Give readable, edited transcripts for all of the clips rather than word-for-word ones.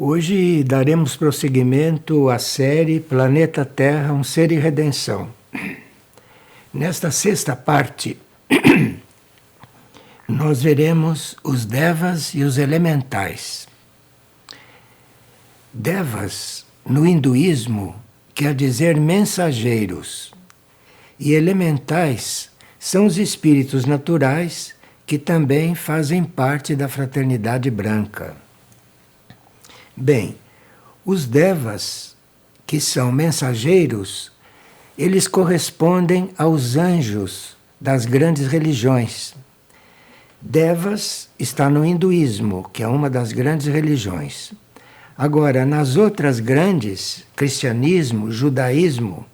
Hoje daremos prosseguimento à série Planeta Terra, um ser e redenção. Nesta sexta parte, nós veremos os devas e os elementais. Devas, no hinduísmo, quer dizer mensageiros, e elementais são os espíritos naturais que também fazem parte da fraternidade branca. Bem, os devas, que são mensageiros, eles correspondem aos anjos das grandes religiões. Devas está no hinduísmo, que é uma das grandes religiões. Agora, nas outras grandes, cristianismo, judaísmo,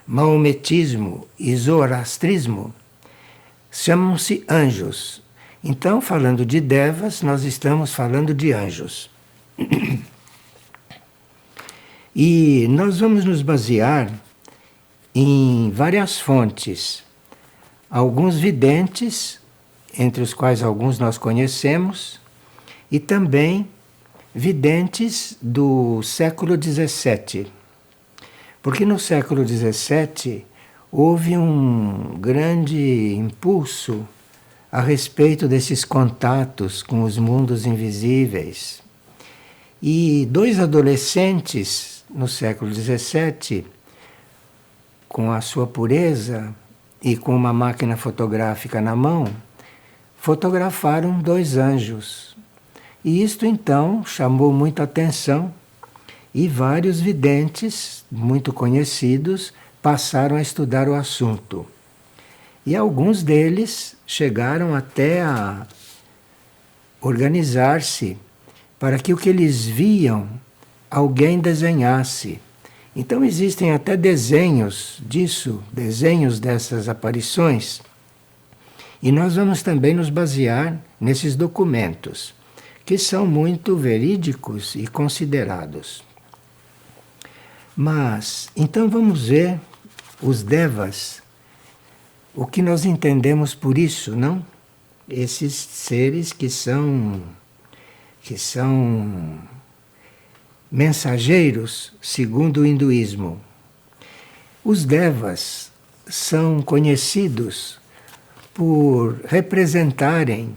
maometismo e zoroastrismo, chamam-se anjos. Então, falando de devas, nós estamos falando de anjos. E nós vamos nos basear em várias fontes. Alguns videntes, entre os quais alguns nós conhecemos, e também videntes do século XVII. Porque no século XVII houve um grande impulso a respeito desses contatos com os mundos invisíveis. E dois adolescentes no século XVII, com a sua pureza e com uma máquina fotográfica na mão, fotografaram dois anjos. E isto então chamou muita atenção e vários videntes muito conhecidos passaram a estudar o assunto. E alguns deles chegaram até a organizar-se para que o que eles viam alguém desenhasse. Então existem até desenhos disso, desenhos dessas aparições. E nós vamos também nos basear nesses documentos, que são muito verídicos e considerados. Mas, então vamos ver os devas, o que nós entendemos por isso, não? Esses seres que são mensageiros, segundo o hinduísmo. Os devas são conhecidos por representarem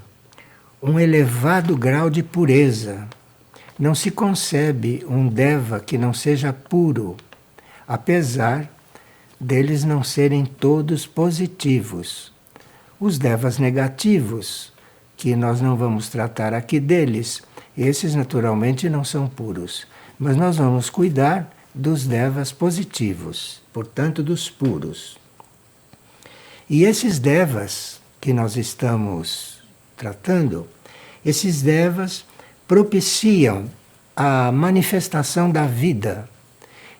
um elevado grau de pureza. Não se concebe um deva que não seja puro, apesar deles não serem todos positivos. Os devas negativos, que nós não vamos tratar aqui deles, esses naturalmente não são puros. Mas nós vamos cuidar dos devas positivos, portanto dos puros. E esses devas que nós estamos tratando, esses devas propiciam a manifestação da vida.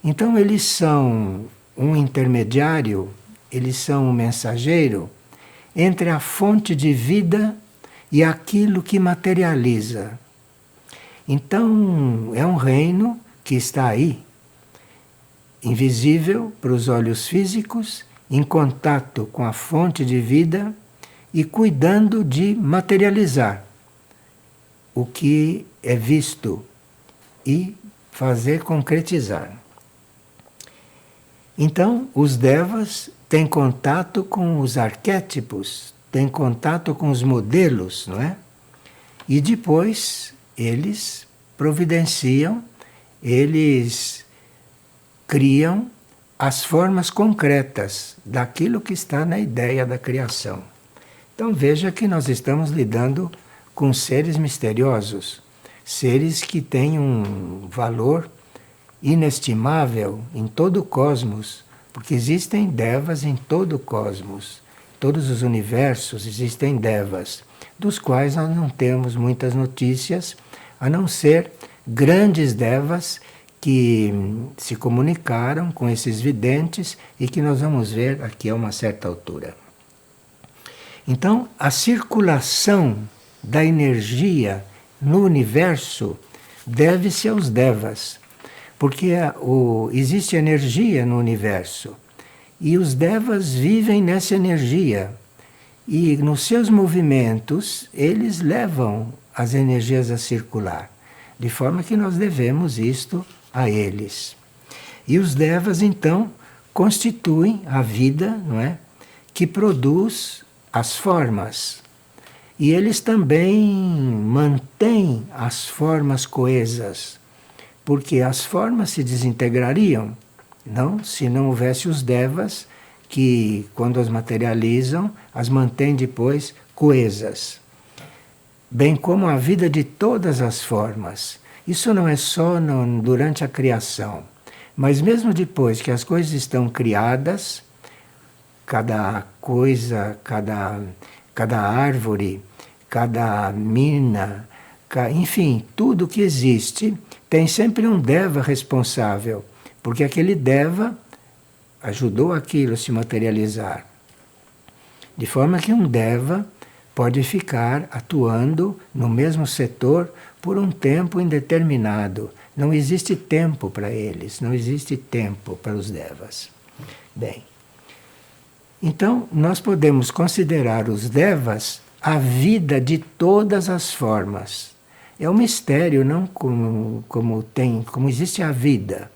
Então eles são um intermediário, eles são um mensageiro entre a fonte de vida e aquilo que materializa. Então, é um reino que está aí, invisível para os olhos físicos, em contato com a fonte de vida e cuidando de materializar o que é visto e fazer concretizar. Então, os devas têm contato com os arquétipos, têm contato com os modelos, não é? E depois eles providenciam, eles criam as formas concretas daquilo que está na ideia da criação. Então veja que nós estamos lidando com seres misteriosos, seres que têm um valor inestimável em todo o cosmos, porque existem devas em todo o cosmos, todos os universos existem devas, dos quais nós não temos muitas notícias, a não ser grandes devas que se comunicaram com esses videntes e que nós vamos ver aqui a uma certa altura. Então, a circulação da energia no universo deve-se aos devas, porque existe energia no universo e os devas vivem nessa energia. E nos seus movimentos, eles levam as energias a circular. De forma que nós devemos isto a eles. E os devas, então, constituem a vida, não é? Que produz as formas. E eles também mantêm as formas coesas, porque as formas se desintegrariam, não? Se não houvesse os devas, que quando as materializam, as mantêm depois coesas. Bem como a vida de todas as formas. Isso não é só durante a criação, mas mesmo depois que as coisas estão criadas, cada coisa, cada árvore, cada mina, enfim, tudo que existe tem sempre um Deva responsável, porque aquele Deva ajudou aquilo a se materializar. De forma que um Deva pode ficar atuando no mesmo setor por um tempo indeterminado. Não existe tempo para eles, não existe tempo para os Devas. Bem, então nós podemos considerar os Devas a vida de todas as formas. É um mistério, não como existe a vida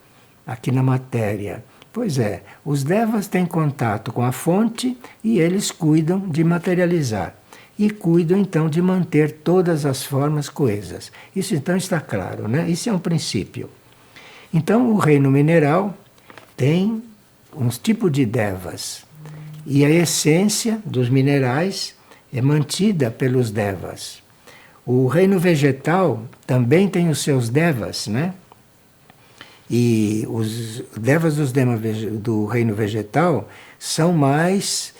aqui na matéria. Pois é, os Devas têm contato com a fonte e eles cuidam de materializar. E cuidam então de manter todas as formas coesas. Isso então está claro, né? Isso é um princípio. Então o reino mineral tem uns tipos de Devas. E a essência dos minerais é mantida pelos Devas. O reino vegetal também tem os seus Devas, né? E os Devas do reino vegetal são mais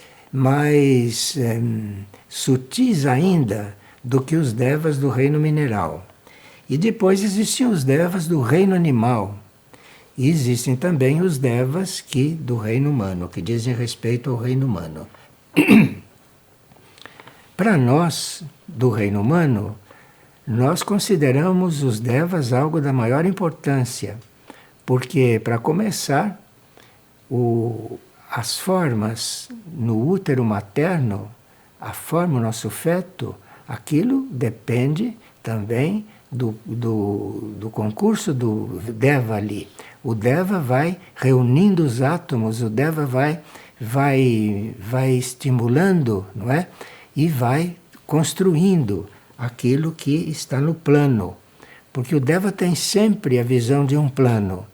sutis ainda do que os Devas do reino mineral. E depois existiam os Devas do reino animal. E existem também os Devas do reino humano, que dizem respeito ao reino humano. Para nós, do reino humano, nós consideramos os Devas algo da maior importância, porque, para começar, as formas no útero materno, a forma, o nosso feto, aquilo depende também do concurso do Deva ali. O Deva vai reunindo os átomos, o Deva vai estimulando, não é? E vai construindo aquilo que está no plano. Porque o Deva tem sempre a visão de um plano.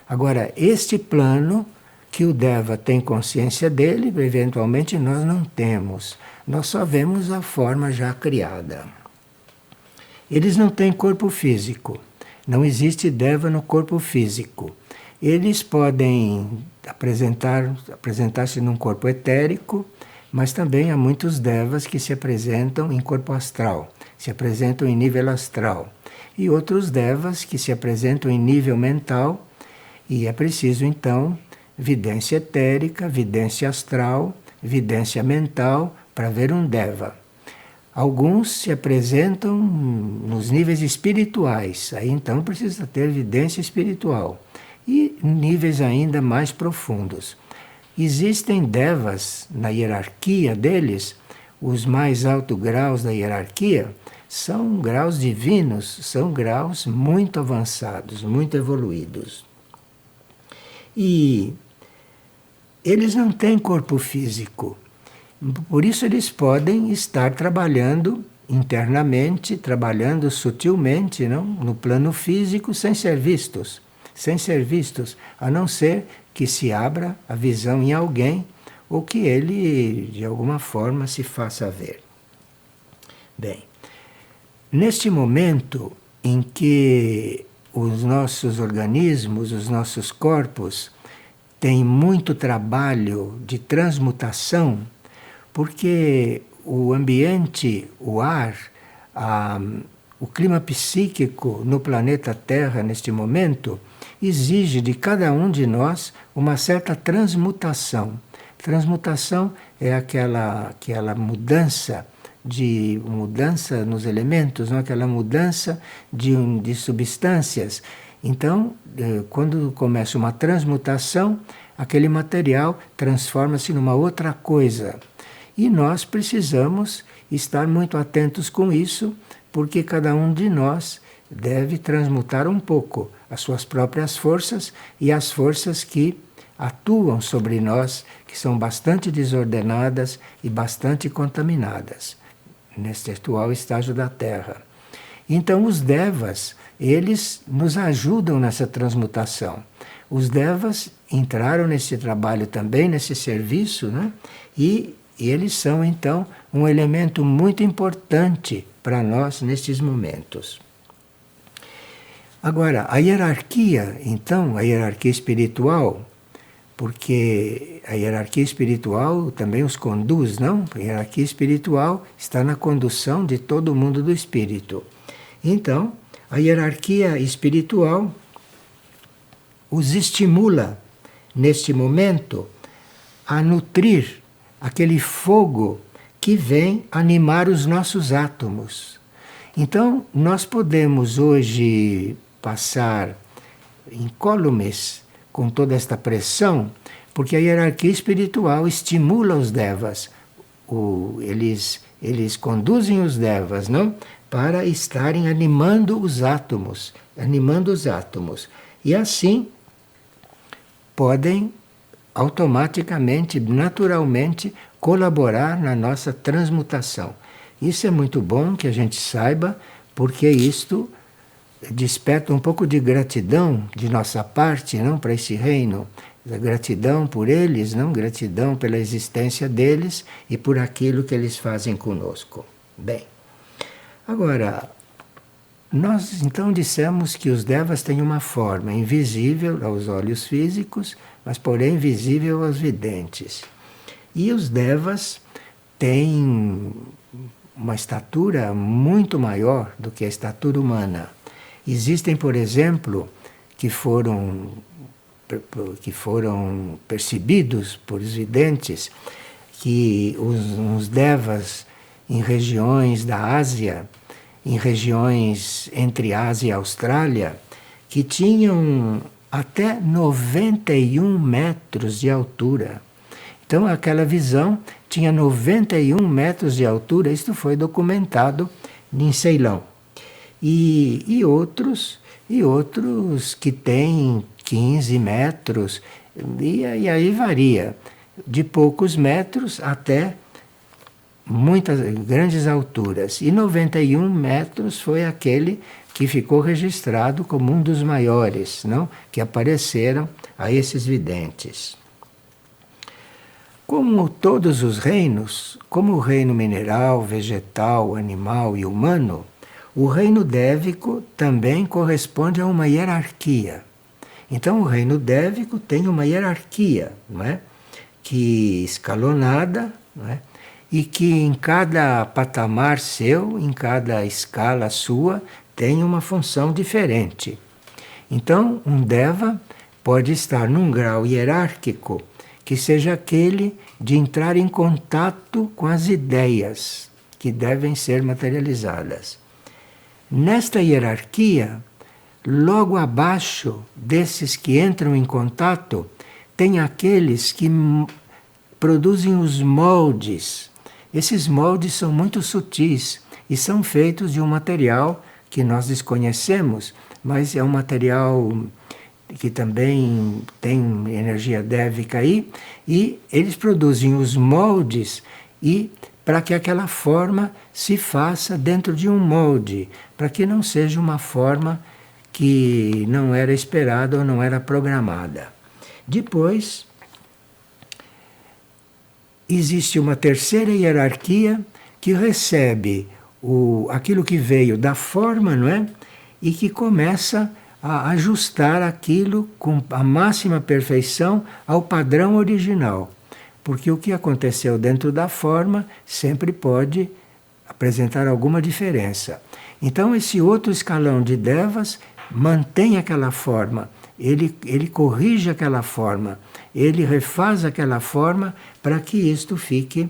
Agora, este plano que o Deva tem consciência dele, eventualmente nós não temos. Nós só vemos a forma já criada. Eles não têm corpo físico. Não existe Deva no corpo físico. Eles podem apresentar-se num corpo etérico, mas também há muitos Devas que se apresentam em corpo astral, se apresentam em nível astral. E outros Devas que se apresentam em nível mental, e é preciso então vidência etérica, vidência astral, vidência mental para ver um Deva. Alguns se apresentam nos níveis espirituais, aí então precisa ter vidência espiritual. E níveis ainda mais profundos. Existem Devas na hierarquia deles, os mais altos graus da hierarquia são graus divinos, são graus muito avançados, muito evoluídos. E eles não têm corpo físico. Por isso eles podem estar trabalhando internamente, trabalhando sutilmente, não? No plano físico, sem ser vistos, a não ser que se abra a visão em alguém ou que ele, de alguma forma, se faça ver. Bem, neste momento em que os nossos organismos, os nossos corpos, têm muito trabalho de transmutação, porque o ambiente, o ar, o clima psíquico no planeta Terra neste momento exige de cada um de nós uma certa transmutação. Transmutação é aquela mudança nos elementos, não? Aquela mudança de substâncias. Então, quando começa uma transmutação, aquele material transforma-se numa outra coisa. E nós precisamos estar muito atentos com isso, porque cada um de nós deve transmutar um pouco as suas próprias forças e as forças que atuam sobre nós, que são bastante desordenadas e bastante contaminadas neste atual estágio da Terra. Então os devas, eles nos ajudam nessa transmutação. Os devas entraram nesse trabalho também, nesse serviço, né? E eles são então um elemento muito importante para nós nestes momentos. Agora, a hierarquia, então, a hierarquia espiritual, porque a hierarquia espiritual também os conduz, não? A hierarquia espiritual está na condução de todo o mundo do espírito. Então, a hierarquia espiritual os estimula, neste momento, a nutrir aquele fogo que vem animar os nossos átomos. Então, nós podemos hoje passar incólumes com toda esta pressão, porque a hierarquia espiritual estimula os devas. Eles conduzem os devas, não? Para estarem animando os átomos. E assim podem automaticamente, naturalmente, colaborar na nossa transmutação. Isso é muito bom que a gente saiba, porque isto desperta um pouco de gratidão de nossa parte, não, para esse reino. Gratidão por eles, não, gratidão pela existência deles e por aquilo que eles fazem conosco. Bem, agora, nós então dissemos que os devas têm uma forma invisível aos olhos físicos, mas porém visível aos videntes. E os devas têm uma estatura muito maior do que a estatura humana. Existem, por exemplo, que foram percebidos por os videntes, que os devas em regiões da Ásia, em regiões entre Ásia e Austrália, que tinham até 91 metros de altura. Então, aquela visão tinha 91 metros de altura, isto foi documentado em Ceilão. E outros que têm 15 metros, e aí varia, de poucos metros até muitas grandes alturas. E 91 metros foi aquele que ficou registrado como um dos maiores, não? Que apareceram a esses videntes. Como todos os reinos, como o reino mineral, vegetal, animal e humano, o reino dévico também corresponde a uma hierarquia. Então o reino dévico tem uma hierarquia, não é? Que escalonada, não é? E que em cada patamar seu, em cada escala sua, tem uma função diferente. Então, um deva pode estar num grau hierárquico que seja aquele de entrar em contato com as ideias que devem ser materializadas. Nesta hierarquia, logo abaixo desses que entram em contato, tem aqueles que produzem os moldes. Esses moldes são muito sutis e são feitos de um material que nós desconhecemos, mas é um material que também tem energia dévica aí, e eles produzem os moldes e para que aquela forma se faça dentro de um molde, para que não seja uma forma que não era esperada ou não era programada. Depois, existe uma terceira hierarquia que recebe aquilo que veio da forma, não é? E que começa a ajustar aquilo com a máxima perfeição ao padrão original. Porque o que aconteceu dentro da forma sempre pode apresentar alguma diferença. Então esse outro escalão de devas mantém aquela forma, ele corrige aquela forma, ele refaz aquela forma para que isto fique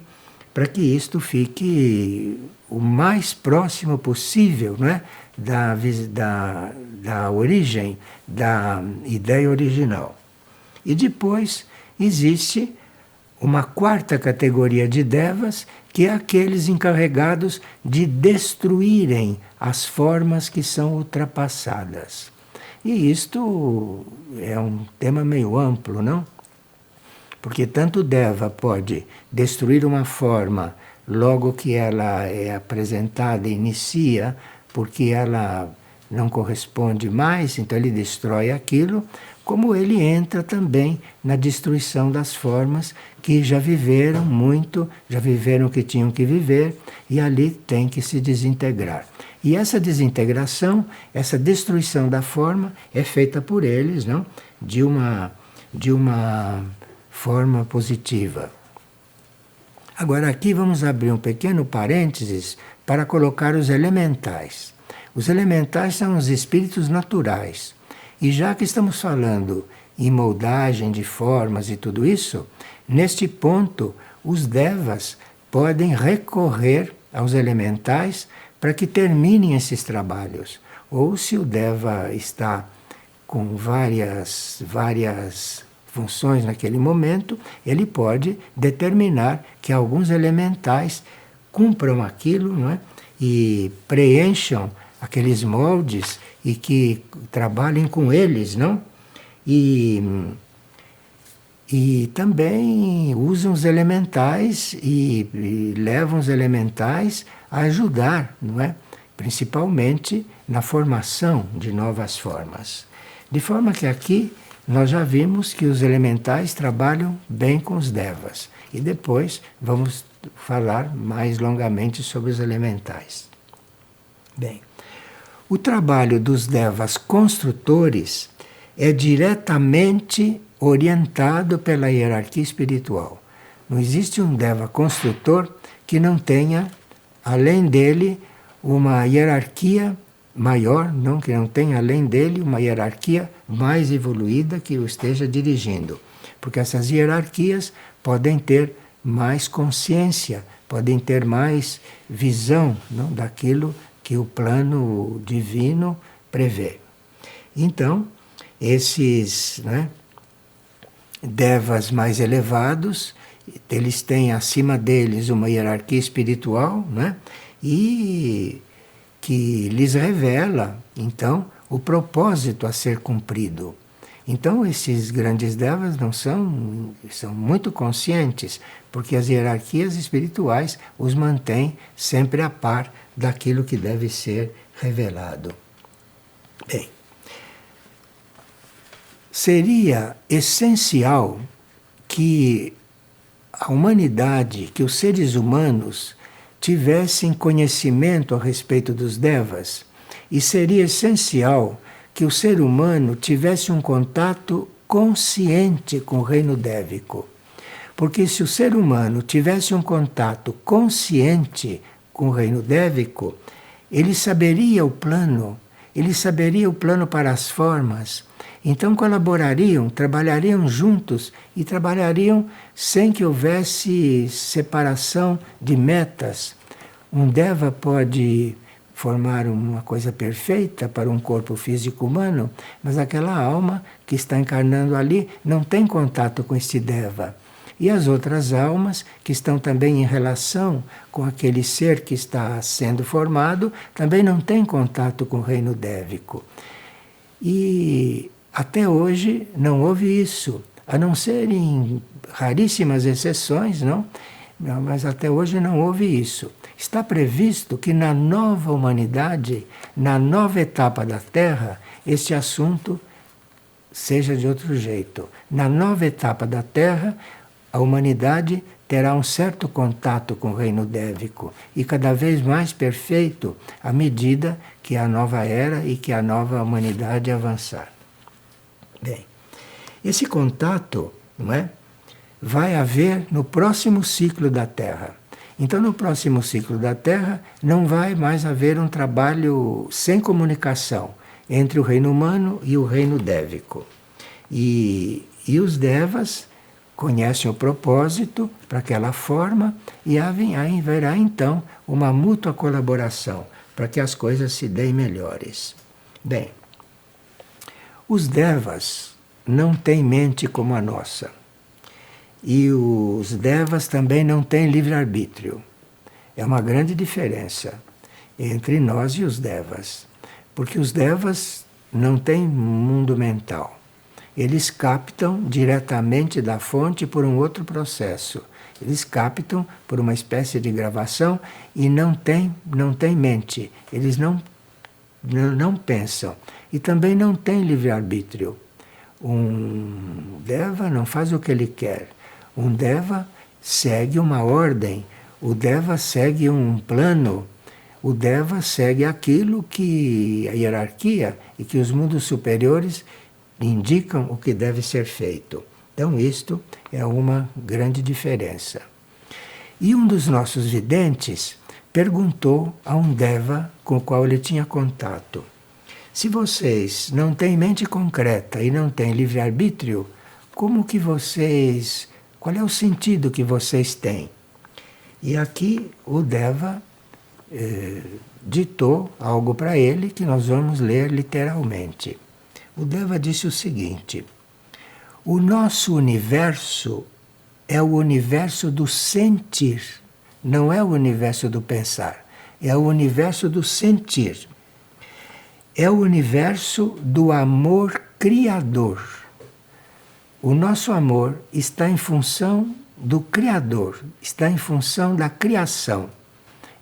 o mais próximo possível, não é? da origem, da ideia original. E depois existe uma quarta categoria de devas, que é aqueles encarregados de destruírem as formas que são ultrapassadas. E isto é um tema meio amplo, não? Porque tanto Deva pode destruir uma forma logo que ela é apresentada, inicia, porque ela não corresponde mais, então ele destrói aquilo, como ele entra também na destruição das formas que já viveram muito, já viveram o que tinham que viver, e ali tem que se desintegrar. E essa desintegração, essa destruição da forma é feita por eles, não? De uma forma positiva. Agora aqui vamos abrir um pequeno parênteses para colocar os elementais. Os elementais são os espíritos naturais. E já que estamos falando em moldagem de formas e tudo isso, neste ponto os devas podem recorrer aos elementais para que terminem esses trabalhos. Ou se o deva está com várias funções naquele momento, ele pode determinar que alguns elementais cumpram aquilo, não é? E preencham aqueles moldes e que trabalhem com eles, não? E também usam os elementais e levam os elementais a ajudar, não é? Principalmente na formação de novas formas. De forma que aqui nós já vimos que os elementais trabalham bem com os devas. E depois vamos falar mais longamente sobre os elementais. Bem, o trabalho dos devas construtores é diretamente orientado pela hierarquia espiritual. Não existe um deva construtor que não tenha, além dele, uma hierarquia maior, não, que não tenha além dele uma hierarquia mais evoluída que o esteja dirigindo. Porque essas hierarquias podem ter mais consciência, podem ter mais visão, não, daquilo que o plano divino prevê. Então, esses, né, devas mais elevados, eles têm acima deles uma hierarquia espiritual, né, e que lhes revela, então, o propósito a ser cumprido. Então, esses grandes devas não são muito conscientes, porque as hierarquias espirituais os mantêm sempre a par daquilo que deve ser revelado. Bem, seria essencial que a humanidade, que os seres humanos tivessem conhecimento a respeito dos devas, e seria essencial que o ser humano tivesse um contato consciente com o reino dévico. Porque se o ser humano tivesse um contato consciente com o reino dévico, ele saberia o plano para as formas. Então colaborariam, trabalhariam juntos e trabalhariam sem que houvesse separação de metas. Um deva pode formar uma coisa perfeita para um corpo físico humano, mas aquela alma que está encarnando ali não tem contato com este deva. E as outras almas que estão também em relação com aquele ser que está sendo formado também não têm contato com o reino dévico. E até hoje não houve isso, a não ser em raríssimas exceções, não? Mas até hoje não houve isso. Está previsto que na nova humanidade, na nova etapa da Terra, este assunto seja de outro jeito. Na nova etapa da Terra, a humanidade terá um certo contato com o reino dévico e cada vez mais perfeito à medida que a nova era e que a nova humanidade avançar. Bem, esse contato, não é, vai haver no próximo ciclo da Terra. Então, no próximo ciclo da Terra, não vai mais haver um trabalho sem comunicação entre o reino humano e o reino dévico. E os devas conhecem o propósito para aquela forma e haverá então uma mútua colaboração para que as coisas se deem melhores. Bem, os devas não têm mente como a nossa. e os devas também não têm livre-arbítrio. É uma grande diferença entre nós e os devas, porque os devas não têm mundo mental. Eles captam diretamente da fonte por um outro processo. Eles captam por uma espécie de gravação e não têm mente. Eles não pensam. E também não têm livre-arbítrio. Um deva não faz o que ele quer. Um deva segue uma ordem. O deva segue um plano. O deva segue aquilo que a hierarquia e que os mundos superiores indicam o que deve ser feito. Então isto é uma grande diferença. E um dos nossos videntes perguntou a um deva com o qual ele tinha contato: se vocês não têm mente concreta e não têm livre-arbítrio, como que vocês... qual é o sentido que vocês têm? E aqui o deva ditou algo para ele que nós vamos ler literalmente. O deva disse o seguinte: o nosso universo é o universo do sentir, não é o universo do pensar, é o universo do sentir. É o universo do amor criador. O nosso amor está em função do Criador, está em função da criação.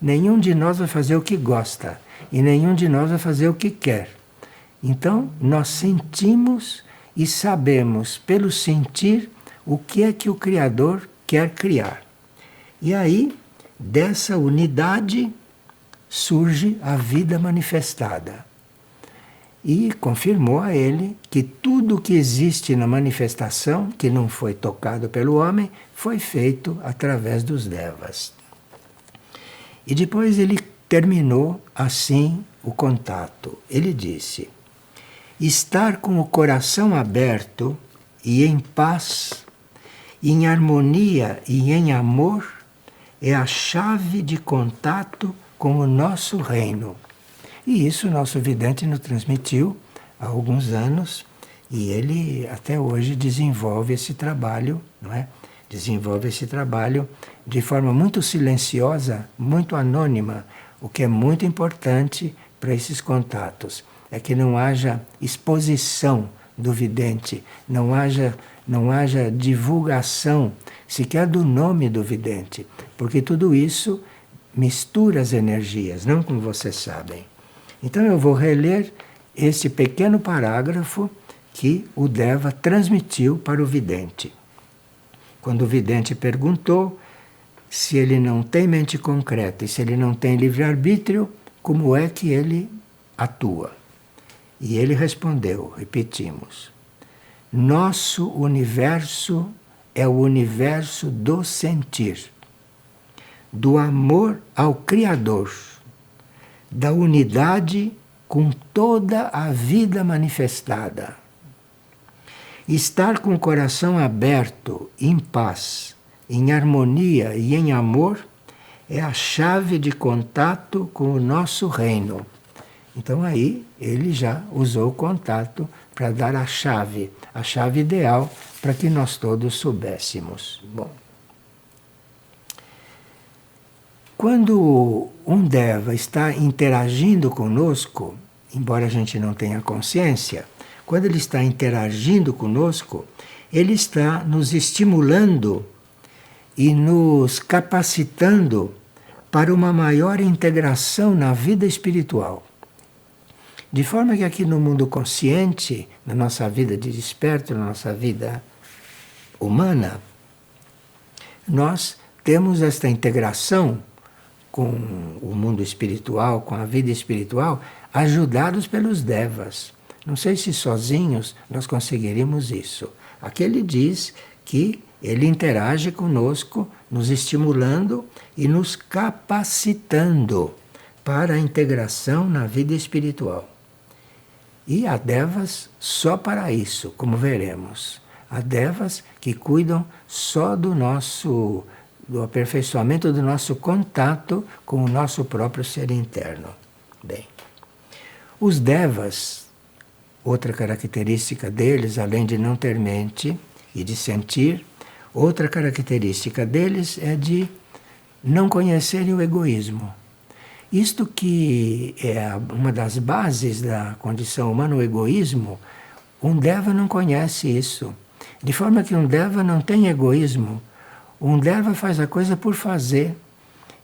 Nenhum de nós vai fazer o que gosta e nenhum de nós vai fazer o que quer. Então, nós sentimos e sabemos, pelo sentir, o que é que o Criador quer criar. E aí, dessa unidade, surge a vida manifestada. E confirmou a ele que tudo que existe na manifestação, que não foi tocado pelo homem, foi feito através dos devas. E depois ele terminou assim o contato. Ele disse: estar com o coração aberto e em paz, em harmonia e em amor, é a chave de contato com o nosso reino. E isso o nosso vidente nos transmitiu há alguns anos, e ele até hoje desenvolve esse trabalho, não é? Desenvolve esse trabalho de forma muito silenciosa, muito anônima, o que é muito importante para esses contatos. É que não haja exposição do vidente, não haja divulgação sequer do nome do vidente, porque tudo isso mistura as energias, não como vocês sabem. Então eu vou reler esse pequeno parágrafo que o Deva transmitiu para o vidente. Quando o vidente perguntou se ele não tem mente concreta e se ele não tem livre-arbítrio, como é que ele atua? E ele respondeu, repetimos: nosso universo é o universo do sentir, do amor ao Criador, da unidade com toda a vida manifestada. Estar com o coração aberto, em paz, em harmonia e em amor é a chave de contato com o nosso reino. Então aí ele já usou o contato para dar a chave ideal para que nós todos soubéssemos. Bom, quando um Deva está interagindo conosco, embora a gente não tenha consciência, quando ele está interagindo conosco, ele está nos estimulando e nos capacitando para uma maior integração na vida espiritual. De forma que aqui no mundo consciente, na nossa vida de desperto, na nossa vida humana, nós temos esta integração com o mundo espiritual, com a vida espiritual, ajudados pelos devas. Não sei se sozinhos nós conseguiríamos isso. Aqui ele diz que ele interage conosco, nos estimulando e nos capacitando para a integração na vida espiritual. E há devas só para isso, como veremos. Há devas que cuidam só do aperfeiçoamento do nosso contato com o nosso próprio ser interno. Bem, os devas, outra característica deles, além de não ter mente e de sentir, Outra característica deles é de não conhecerem o egoísmo. Isto que é uma das bases da condição humana, o egoísmo, um Deva não conhece isso. De forma que um Deva não tem egoísmo. Um Deva faz a coisa por fazer.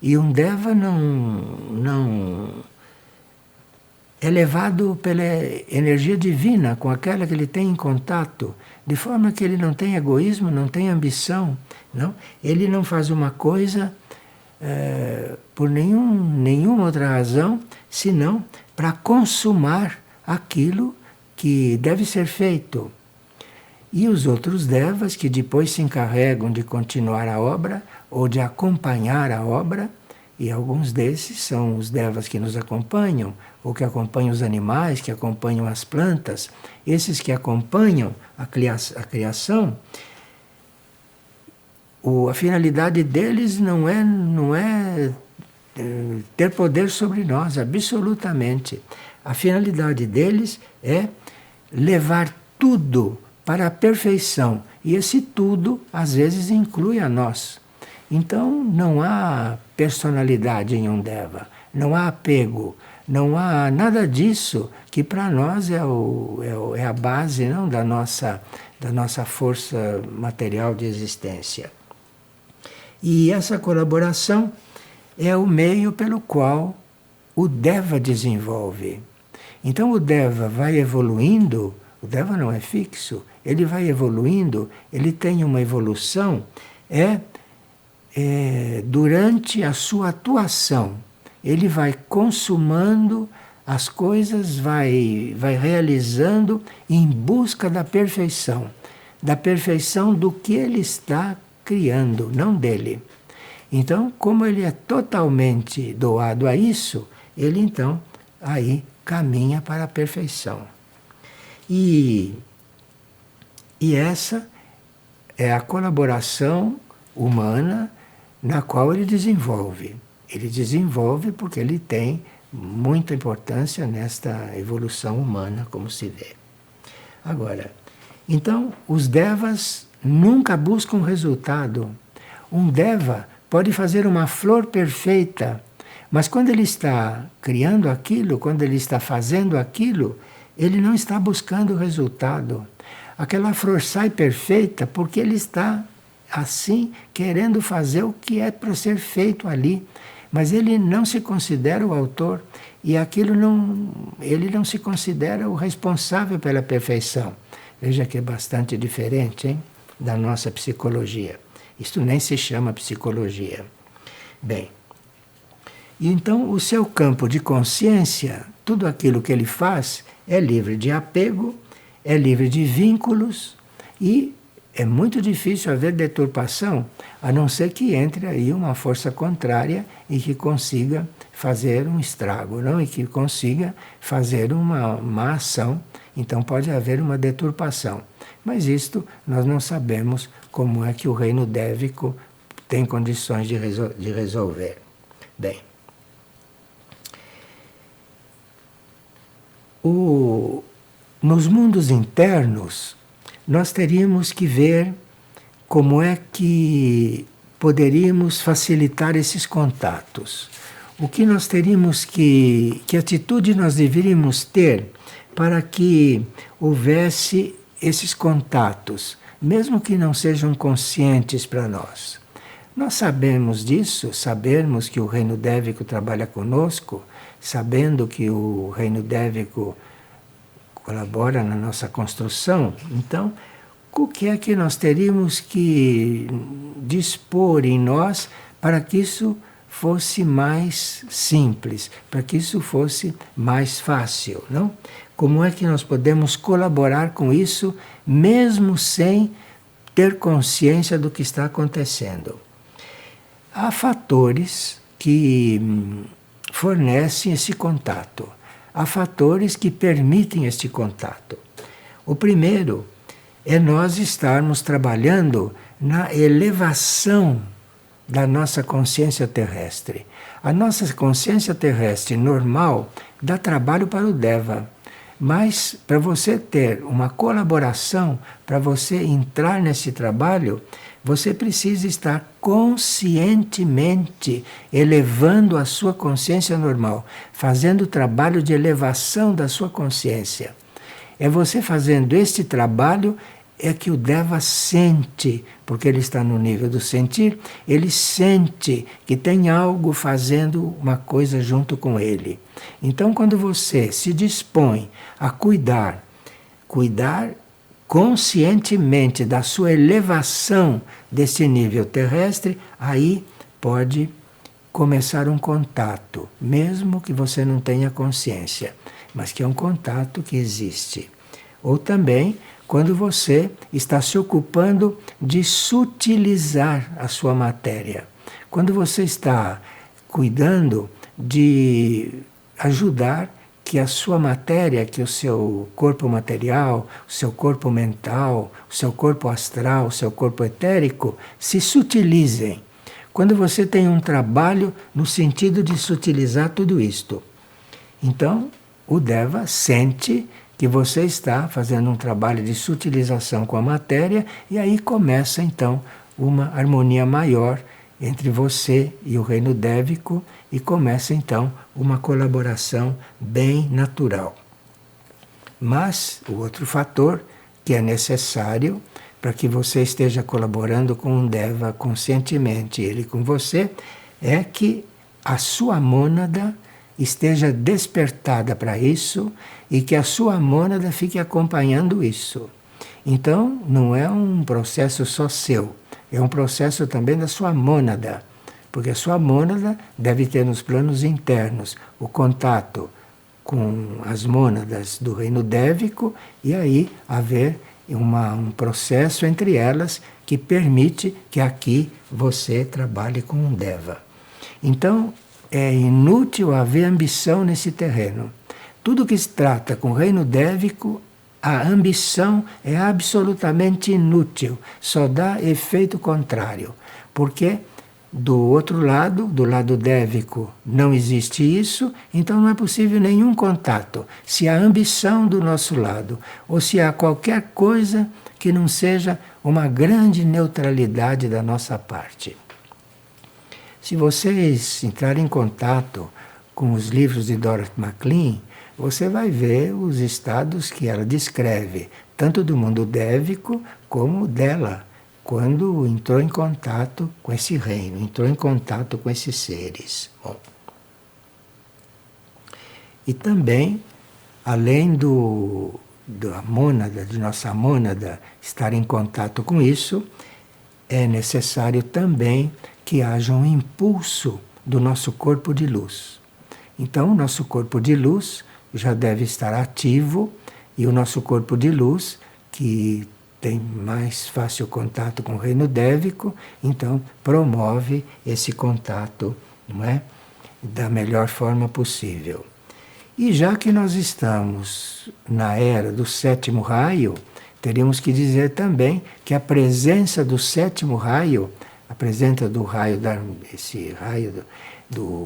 E um Deva não é levado pela energia divina, com aquela que ele tem em contato, de forma que ele não tem egoísmo, não tem ambição. Não? Ele não faz uma coisa por nenhuma outra razão, senão para consumar aquilo que deve ser feito. E os outros Devas, que depois se encarregam de continuar a obra ou de acompanhar a obra, e alguns desses são os Devas que nos acompanham, ou que acompanham os animais, que acompanham as plantas, esses que acompanham a criação, a finalidade deles não é ter poder sobre nós, absolutamente. A finalidade deles é levar tudo para a perfeição. E esse tudo, às vezes, inclui a nós. Então, não há personalidade em um Deva, não há apego, não há nada disso que para nós é a base, não, da nossa força material de existência. E essa colaboração é o meio pelo qual o Deva desenvolve. Então o Deva vai evoluindo, o Deva não é fixo, ele vai evoluindo, ele tem uma evolução, durante a sua atuação. Ele vai consumando as coisas, vai realizando em busca da perfeição do que ele está criando, não dele. Então, como ele é totalmente doado a isso, ele então aí caminha para a perfeição. E essa é a colaboração humana na qual ele desenvolve. Ele desenvolve porque ele tem muita importância nesta evolução humana, como se vê. Agora, então, os Devas nunca buscam resultado. Um Deva pode fazer uma flor perfeita, mas quando ele está criando aquilo, quando ele está fazendo aquilo, ele não está buscando resultado. Aquela flor sai perfeita porque ele está, assim, querendo fazer o que é para ser feito ali. Mas ele não se considera o autor e ele não se considera o responsável pela perfeição. Veja que é bastante diferente, hein, da nossa psicologia. Isto nem se chama psicologia. Bem, então o seu campo de consciência, tudo aquilo que ele faz, é livre de apego, é livre de vínculos e é muito difícil haver deturpação, a não ser que entre aí uma força contrária e que consiga fazer um estrago, não? E que consiga fazer uma má ação. Então pode haver uma deturpação. Mas isto nós não sabemos como é que o reino dévico tem condições de resolver. Bem, nos mundos internos, nós teríamos que ver como é que poderíamos facilitar esses contatos. O que nós teríamos que atitude nós deveríamos ter para que houvesse esses contatos, mesmo que não sejam conscientes para nós. Nós sabemos disso, sabemos que o reino dévico trabalha conosco, sabendo que o reino dévico colabora na nossa construção. Então, o que é que nós teríamos que dispor em nós para que isso fosse mais simples, para que isso fosse mais fácil, não? Como é que nós podemos colaborar com isso, mesmo sem ter consciência do que está acontecendo? Há fatores que fornecem esse contato. Há fatores que permitem este contato. O primeiro é nós estarmos trabalhando na elevação da nossa consciência terrestre. A nossa consciência terrestre normal dá trabalho para o Deva. Mas para você ter uma colaboração, para você entrar nesse trabalho, Você precisa estar conscientemente elevando a sua consciência normal, fazendo o trabalho de elevação da sua consciência. É você fazendo este trabalho é que o Deva sente, porque ele está no nível do sentir, ele sente que tem algo fazendo uma coisa junto com ele. Então, quando você se dispõe a cuidar conscientemente da sua elevação desse nível terrestre, aí pode começar um contato, mesmo que você não tenha consciência, mas que é um contato que existe. Ou também quando você está se ocupando de sutilizar a sua matéria. Quando você está cuidando de ajudar que a sua matéria, que o seu corpo material, o seu corpo mental, o seu corpo astral, o seu corpo etérico, se sutilizem. Quando você tem um trabalho no sentido de sutilizar tudo isto. Então, o Deva sente que você está fazendo um trabalho de sutilização com a matéria e aí começa então uma harmonia maior entre você e o reino dévico e começa então uma colaboração bem natural. Mas o outro fator que é necessário para que você esteja colaborando com um Deva conscientemente, ele com você, é que a sua mônada esteja despertada para isso e que a sua mônada fique acompanhando isso. Então, não é um processo só seu, é um processo também da sua mônada, porque a sua mônada deve ter nos planos internos o contato com as mônadas do reino dévico e aí haver um processo entre elas que permite que aqui você trabalhe com um Deva. Então, é inútil haver ambição nesse terreno. Tudo que se trata com o reino dévico, a ambição é absolutamente inútil, só dá efeito contrário. Porque do outro lado, do lado dévico, não existe isso, então não é possível nenhum contato. Se há ambição do nosso lado, ou se há qualquer coisa que não seja uma grande neutralidade da nossa parte. Se vocês entrarem em contato com os livros de Dorothy McLean, você vai ver os estados que ela descreve, tanto do mundo dévico como dela, quando entrou em contato com esse reino, entrou em contato com esses seres. Bom. E também, além da mônada, de nossa mônada, estar em contato com isso, é necessário também que haja um impulso do nosso corpo de luz. Então, o nosso corpo de luz já deve estar ativo e o nosso corpo de luz, que tem mais fácil contato com o reino dévico, então promove esse contato, não é? Da melhor forma possível. E já que nós estamos na era do sétimo raio, teríamos que dizer também que a presença do sétimo raio, a presença do raio, esse raio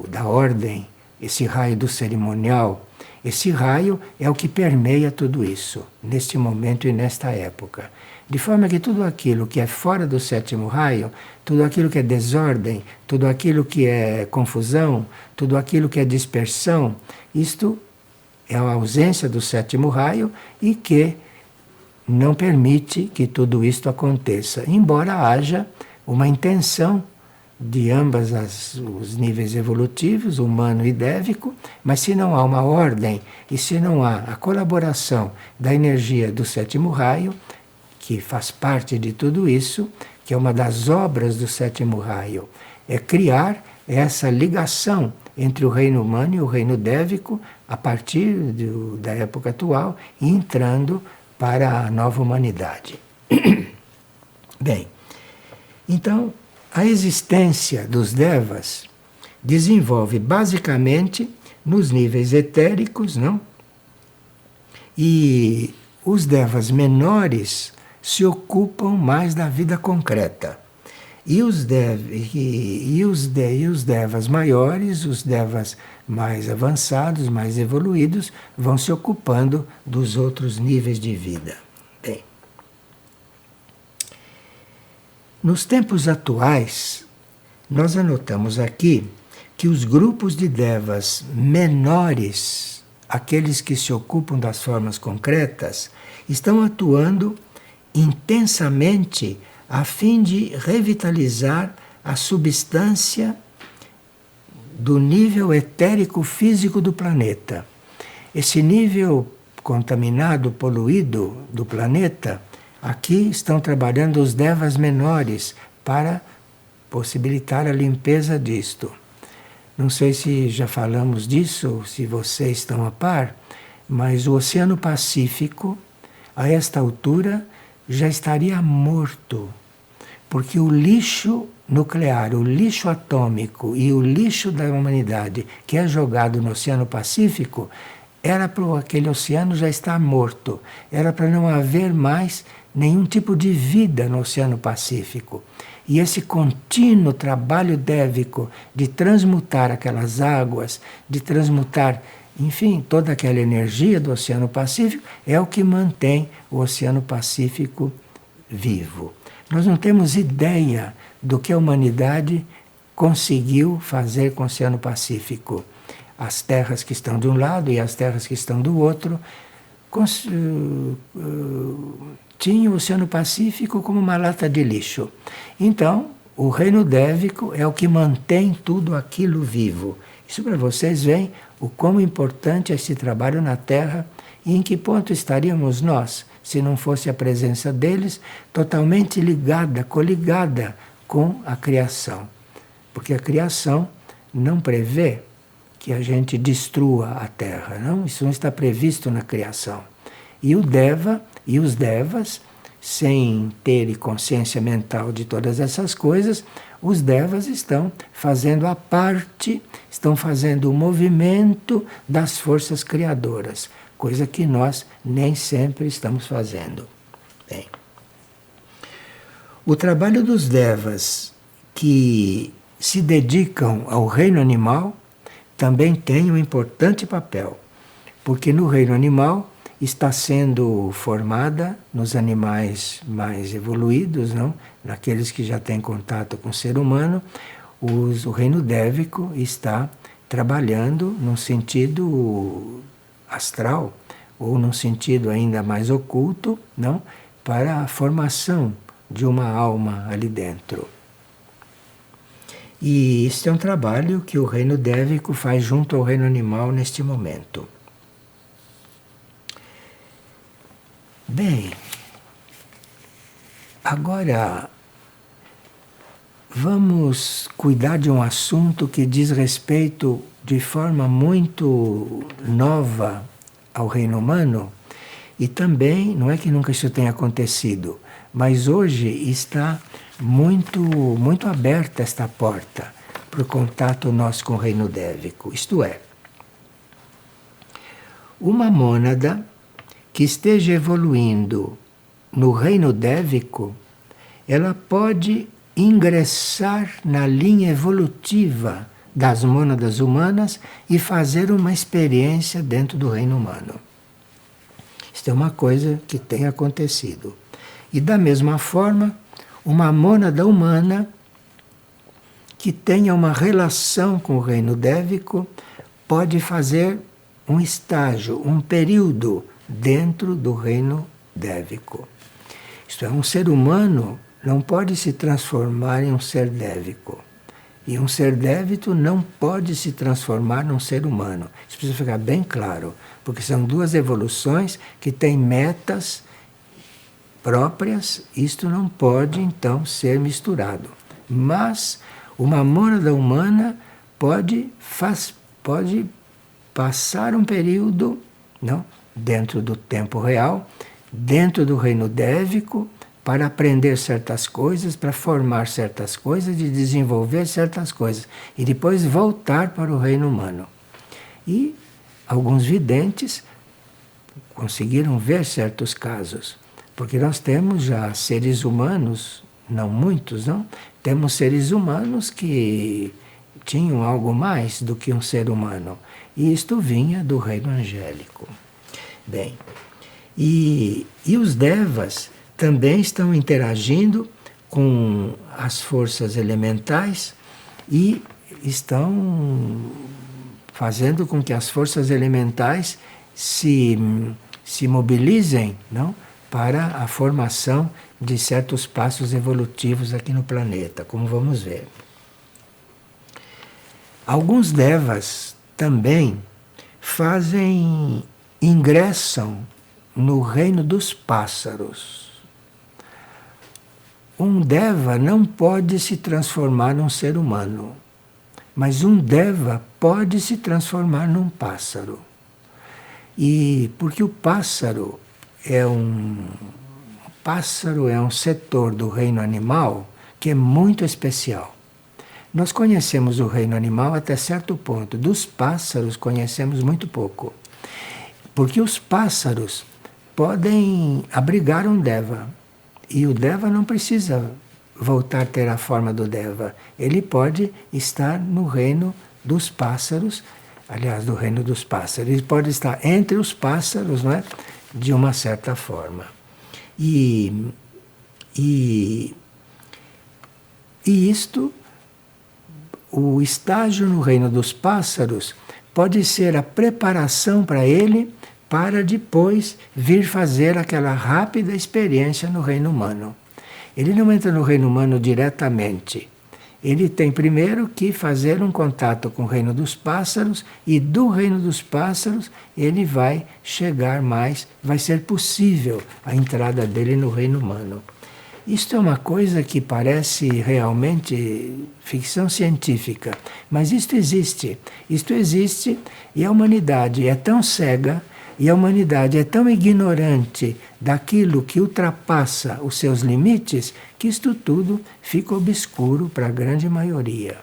da ordem, esse raio do cerimonial, esse raio é o que permeia tudo isso, neste momento e nesta época. De forma que tudo aquilo que é fora do sétimo raio, tudo aquilo que é desordem, tudo aquilo que é confusão, tudo aquilo que é dispersão, isto é a ausência do sétimo raio e que não permite que tudo isto aconteça, embora haja uma intenção de ambas os níveis evolutivos, humano e dévico, mas se não há uma ordem e se não há a colaboração da energia do sétimo raio, que faz parte de tudo isso, que é uma das obras do sétimo raio, é criar essa ligação entre o reino humano e o reino dévico a partir da época atual e entrando para a nova humanidade. Bem, então, a existência dos devas desenvolve basicamente nos níveis etéricos, não? E os devas menores se ocupam mais da vida concreta. E os devas maiores, os devas mais avançados, mais evoluídos, vão se ocupando dos outros níveis de vida. Bem, Nos tempos atuais, nós anotamos aqui que os grupos de devas menores, aqueles que se ocupam das formas concretas, estão atuando intensamente a fim de revitalizar a substância do nível etérico físico do planeta. Esse nível contaminado, poluído do planeta, aqui estão trabalhando os devas menores para possibilitar a limpeza disto. Não sei se já falamos disso, se vocês estão a par, mas o Oceano Pacífico, a esta altura, já estaria morto, porque o lixo nuclear, o lixo atômico e o lixo da humanidade que é jogado no Oceano Pacífico, era para aquele oceano já estar morto, era para não haver mais nenhum tipo de vida no Oceano Pacífico. E esse contínuo trabalho dévico de transmutar aquelas águas, de transmutar, enfim, toda aquela energia do Oceano Pacífico, é o que mantém o Oceano Pacífico vivo. Nós não temos ideia do que a humanidade conseguiu fazer com o Oceano Pacífico. As terras que estão de um lado e as terras que estão do outro tinham o Oceano Pacífico como uma lata de lixo. Então, o reino dévico é o que mantém tudo aquilo vivo. Isso para vocês veem o quão importante é esse trabalho na Terra e em que ponto estaríamos nós se não fosse a presença deles totalmente ligada, coligada com a criação. Porque a criação não prevê que a gente destrua a Terra, não? Isso não está previsto na criação. E o Deva e os Devas, sem terem consciência mental de todas essas coisas, os Devas estão fazendo a parte, estão fazendo o movimento das forças criadoras, coisa que nós nem sempre estamos fazendo. Bem, o trabalho dos Devas que se dedicam ao reino animal também tem um importante papel, porque no reino animal está sendo formada nos animais mais evoluídos, não? Naqueles que já têm contato com o ser humano, o reino dévico está trabalhando num sentido astral, ou num sentido ainda mais oculto, não? Para a formação de uma alma ali dentro. E isso é um trabalho que o reino dévico faz junto ao reino animal neste momento. Bem, agora vamos cuidar de um assunto que diz respeito de forma muito nova ao reino humano e também, não é que nunca isso tenha acontecido, mas hoje está muito aberta esta porta para o contato nosso com o reino dévico. Isto é, uma mônada que esteja evoluindo no reino dévico, ela pode ingressar na linha evolutiva das mônadas humanas e fazer uma experiência dentro do reino humano. Isto é uma coisa que tem acontecido. E da mesma forma, uma mônada humana que tenha uma relação com o reino dévico pode fazer um estágio, um período dentro do reino dévico. Isto é, um ser humano não pode se transformar em um ser dévico. E um ser dévico não pode se transformar num ser humano. Isso precisa ficar bem claro, porque são duas evoluções que têm metas próprias. Isto não pode, então, ser misturado. Mas uma mônada humana pode passar um período, não, dentro do tempo real, dentro do reino dévico, para aprender certas coisas, para formar certas coisas e desenvolver certas coisas, e depois voltar para o reino humano. E alguns videntes conseguiram ver certos casos, porque nós temos já seres humanos, não muitos, não? Temos seres humanos que tinham algo mais do que um ser humano, e isto vinha do reino angélico. Bem, e os devas também estão interagindo com as forças elementais e estão fazendo com que as forças elementais se mobilizem, não, para a formação de certos passos evolutivos aqui no planeta, como vamos ver. Alguns devas também ingressam no reino dos pássaros. Um deva não pode se transformar num ser humano, mas um deva pode se transformar num pássaro. E porque o pássaro é um setor do reino animal que é muito especial. Nós conhecemos o reino animal até certo ponto. Dos pássaros conhecemos muito pouco. Porque os pássaros podem abrigar um deva. E o deva não precisa voltar a ter a forma do deva. Ele pode estar no reino dos pássaros, aliás, do reino dos pássaros. Ele pode estar entre os pássaros, não é? De uma certa forma. E isto, o estágio no reino dos pássaros, pode ser a preparação para ele para depois vir fazer aquela rápida experiência no reino humano. Ele não entra no reino humano diretamente. Ele tem primeiro que fazer um contato com o reino dos pássaros e do reino dos pássaros ele vai chegar mais, vai ser possível a entrada dele no reino humano. Isto é uma coisa que parece realmente ficção científica, mas isto existe. Isto existe e a humanidade é tão cega e a humanidade é tão ignorante daquilo que ultrapassa os seus limites que isto tudo fica obscuro para a grande maioria.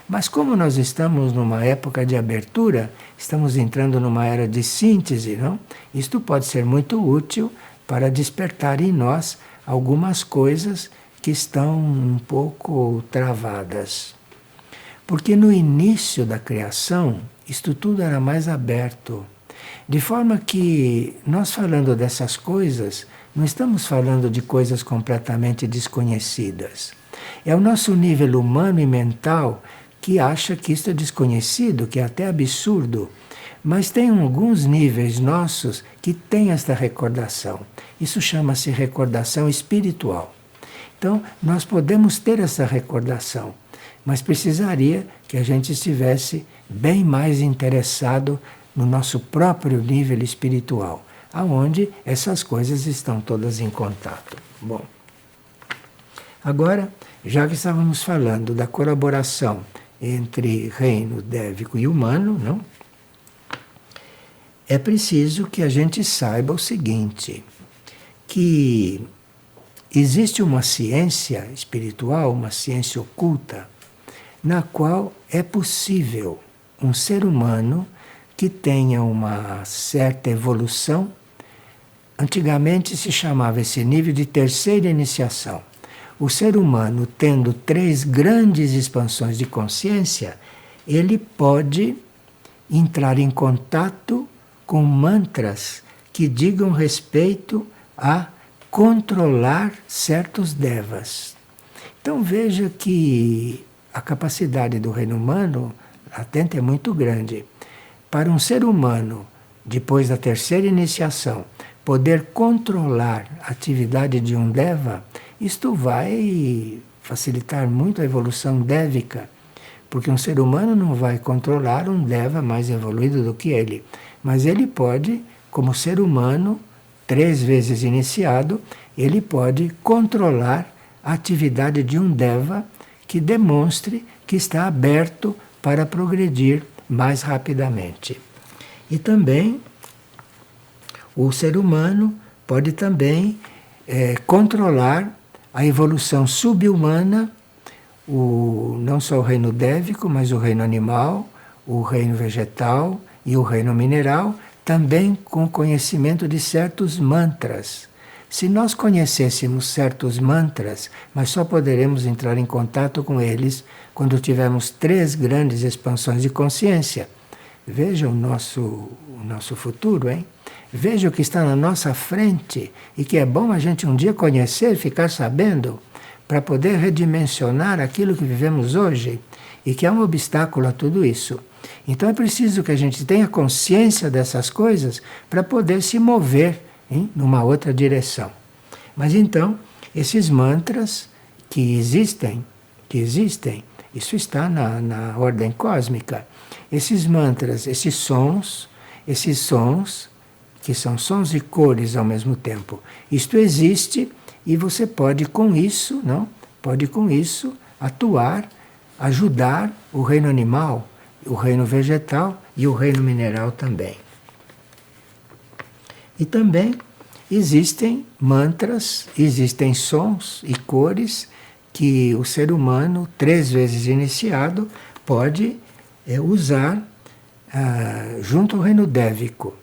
Mas como nós estamos numa época de abertura, estamos entrando numa era de síntese, não? Isto pode ser muito útil para despertar em nós algumas coisas que estão um pouco travadas. Porque no início da criação, isto tudo era mais aberto. De forma que nós falando dessas coisas, não estamos falando de coisas completamente desconhecidas. É o nosso nível humano e mental que acha que isto é desconhecido, que é até absurdo. Mas tem alguns níveis nossos que têm esta recordação. Isso chama-se recordação espiritual. Então, nós podemos ter essa recordação, mas precisaria que a gente estivesse bem mais interessado no nosso próprio nível espiritual, aonde essas coisas estão todas em contato. Bom, agora, já que estávamos falando da colaboração entre reino dévico e humano, não? É preciso que a gente saiba o seguinte, que existe uma ciência espiritual, uma ciência oculta, na qual é possível um ser humano que tenha uma certa evolução. Antigamente se chamava esse nível de terceira iniciação. O ser humano, tendo 3 grandes expansões de consciência, ele pode entrar em contato com mantras que digam respeito a controlar certos devas. Então veja que a capacidade do reino humano latente é muito grande. Para um ser humano, depois da terceira iniciação, poder controlar a atividade de um deva, isto vai facilitar muito a evolução dévica, porque um ser humano não vai controlar um deva mais evoluído do que ele, mas ele pode, como ser humano, 3 vezes iniciado, ele pode controlar a atividade de um deva que demonstre que está aberto para progredir mais rapidamente. E também o ser humano pode também controlar a evolução subhumana, não só o reino dévico, mas o reino animal, o reino vegetal e o reino mineral, também com o conhecimento de certos mantras. Se nós conhecêssemos certos mantras, mas só poderemos entrar em contato com eles quando tivermos 3 grandes expansões de consciência. Veja o nosso futuro, hein? Veja o que está na nossa frente e que é bom a gente um dia conhecer, ficar sabendo, para poder redimensionar aquilo que vivemos hoje e que é um obstáculo a tudo isso. Então é preciso que a gente tenha consciência dessas coisas para poder se mover numa outra direção. Mas então, esses mantras que existem, isso está na ordem cósmica. Esses mantras, esses sons, que são sons e cores ao mesmo tempo, isto existe e você pode com isso, não? Pode com isso atuar, ajudar o reino animal, o reino vegetal e o reino mineral também. E também existem mantras, existem sons e cores que o ser humano, 3 vezes iniciado, pode usar junto ao reino dévico.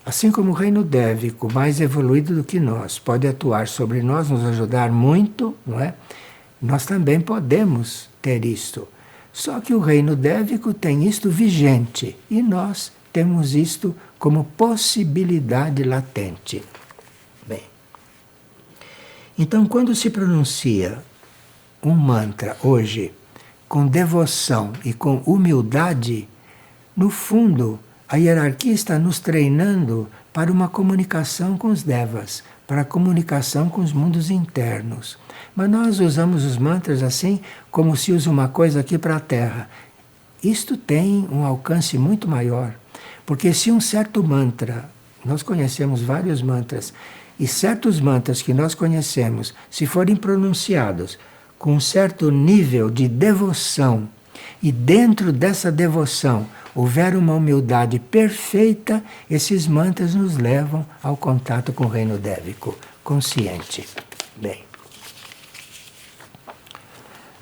Assim como o reino dévico, mais evoluído do que nós, pode atuar sobre nós, nos ajudar muito, não é? Nós também podemos ter isto. Só que o reino dévico tem isto vigente e nós temos isto como possibilidade latente. Bem, então quando se pronuncia um mantra hoje com devoção e com humildade, no fundo a hierarquia está nos treinando para uma comunicação com os devas, para a comunicação com os mundos internos. Mas nós usamos os mantras assim como se usa uma coisa aqui para a Terra. Isto tem um alcance muito maior, porque se um certo mantra, nós conhecemos vários mantras, e certos mantras que nós conhecemos, se forem pronunciados com um certo nível de devoção, e dentro dessa devoção houver uma humildade perfeita, esses mantras nos levam ao contato com o reino dévico, consciente. Bem.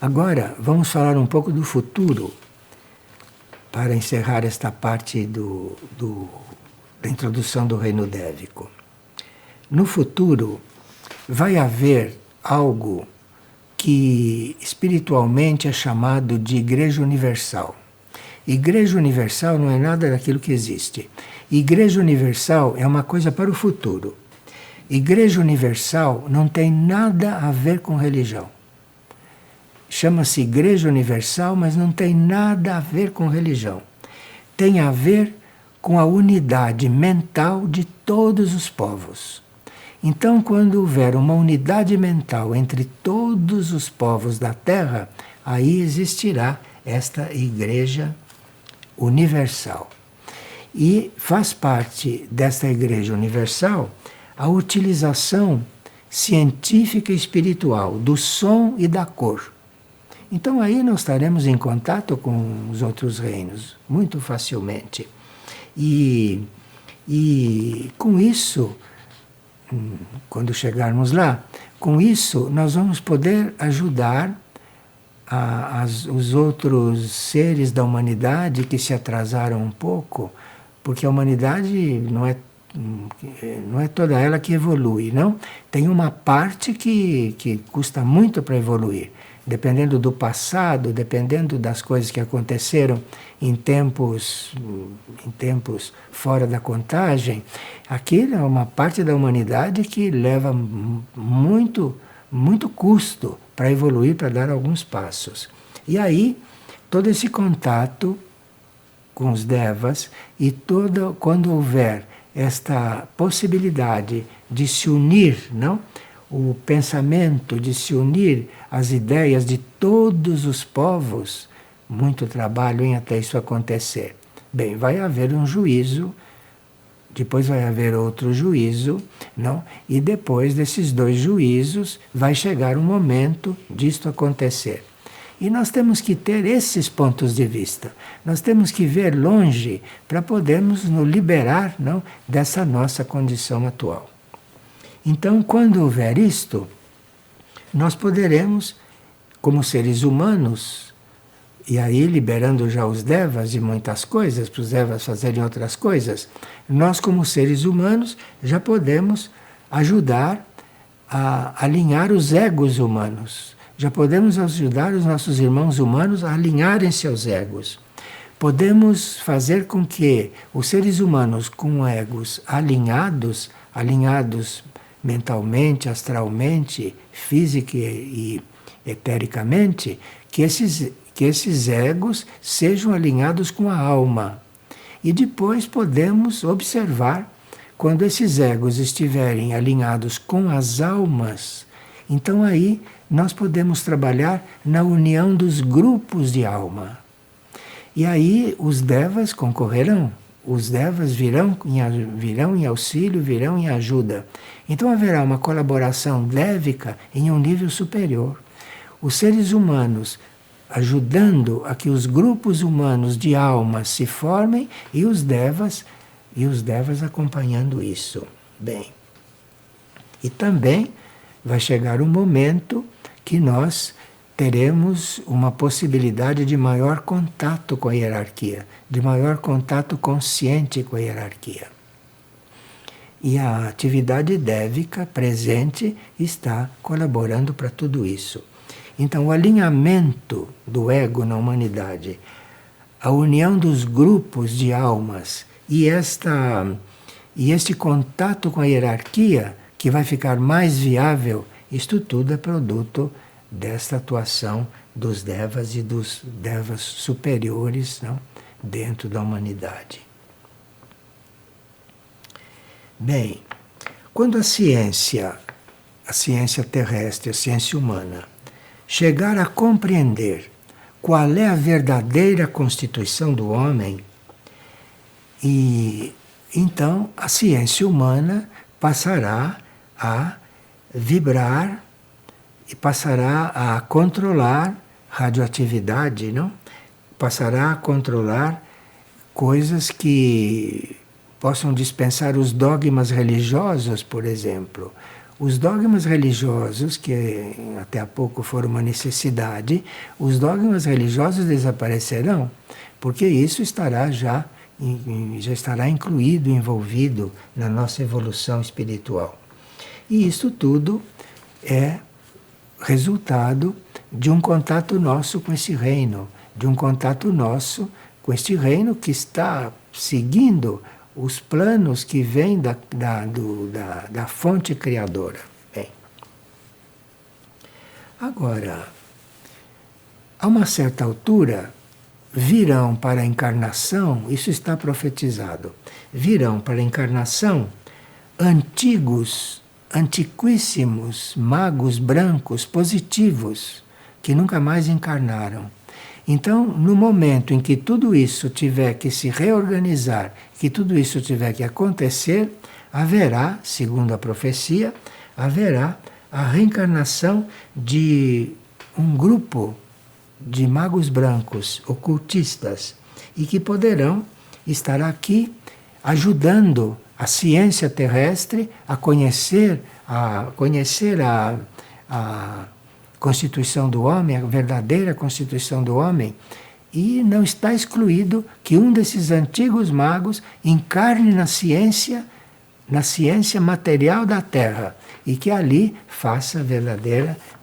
Agora, vamos falar um pouco do futuro, para encerrar esta parte da introdução do reino dévico. No futuro, vai haver algo que espiritualmente é chamado de Igreja Universal. Igreja Universal não é nada daquilo que existe. Igreja Universal é uma coisa para o futuro. Igreja Universal não tem nada a ver com religião. Chama-se Igreja Universal, mas não tem nada a ver com religião. Tem a ver com a unidade mental de todos os povos. Então, quando houver uma unidade mental entre todos os povos da Terra, aí existirá esta Igreja Universal. E faz parte desta Igreja Universal a utilização científica e espiritual do som e da cor. Então aí nós estaremos em contato com os outros reinos, muito facilmente. E com isso, quando chegarmos lá, com isso nós vamos poder ajudar os outros seres da humanidade que se atrasaram um pouco, porque a humanidade não é toda ela que evolui, não? Tem uma parte que custa muito para evoluir. Dependendo do passado, dependendo das coisas que aconteceram em tempos fora da contagem, aquilo é uma parte da humanidade que leva muito, muito custo para evoluir, para dar alguns passos. E aí, todo esse contato com os devas e quando houver esta possibilidade de se unir, não? O pensamento, de se unir às ideias de todos os povos, muito trabalho em até isso acontecer. Bem, vai haver um juízo, depois vai haver outro juízo, não? E depois desses 2 juízos vai chegar um momento disto acontecer. E nós temos que ter esses pontos de vista. Nós temos que ver longe para podermos nos liberar, não, dessa nossa condição atual. Então, quando houver isto, nós poderemos, como seres humanos, e aí liberando já os devas de muitas coisas, para os devas fazerem outras coisas, nós como seres humanos já podemos ajudar a alinhar os egos humanos. Já podemos ajudar os nossos irmãos humanos a alinharem-se aos egos. Podemos fazer com que os seres humanos com egos alinhados mentalmente, astralmente, física e etericamente, que esses egos sejam alinhados com a alma. E depois podemos observar quando esses egos estiverem alinhados com as almas, então aí nós podemos trabalhar na união dos grupos de alma. E aí os devas concorrerão, os devas virão em auxílio, virão em ajuda. Então haverá uma colaboração dévica em um nível superior. Os seres humanos ajudando a que os grupos humanos de almas se formem e os devas acompanhando isso. Bem, e também vai chegar um momento que nós teremos uma possibilidade de maior contato com a hierarquia, de maior contato consciente com a hierarquia. E a atividade dévica presente está colaborando para tudo isso. Então, o alinhamento do ego na humanidade, a união dos grupos de almas e este contato com a hierarquia, que vai ficar mais viável, isto tudo é produto desta atuação dos devas e dos devas superiores, não, dentro da humanidade. Bem, quando a ciência terrestre, a ciência humana, chegar a compreender qual é a verdadeira constituição do homem, e então a ciência humana passará a vibrar e passará a controlar radioatividade, não? Passará a controlar coisas que possam dispensar os dogmas religiosos, por exemplo. Os dogmas religiosos, que até há pouco foram uma necessidade, os dogmas religiosos desaparecerão, porque isso estará já estará incluído, envolvido na nossa evolução espiritual. E isso tudo é resultado de um contato nosso com esse reino, de um contato nosso com este reino que está seguindo os planos que vêm da fonte criadora. Bem, agora, a uma certa altura, virão para a encarnação, isso está profetizado, virão para a encarnação antiquíssimos magos brancos positivos que nunca mais encarnaram. Então, no momento em que tudo isso tiver que se reorganizar, que tudo isso tiver que acontecer, haverá, segundo a profecia, haverá a reencarnação de um grupo de magos brancos, ocultistas, e que poderão estar aqui ajudando a ciência terrestre a conhecer a constituição do homem, a verdadeira constituição do homem, e não está excluído que um desses antigos magos encarne na ciência material da Terra, e que ali faça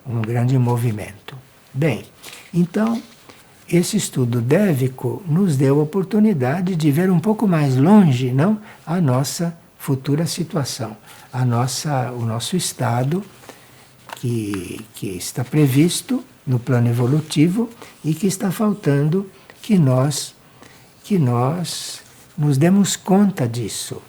um grande movimento. Bem, então, esse estudo dévico nos deu a oportunidade de ver um pouco mais longe, não, a nossa futura situação, o nosso estado que está previsto no plano evolutivo e que está faltando que nós nos demos conta disso,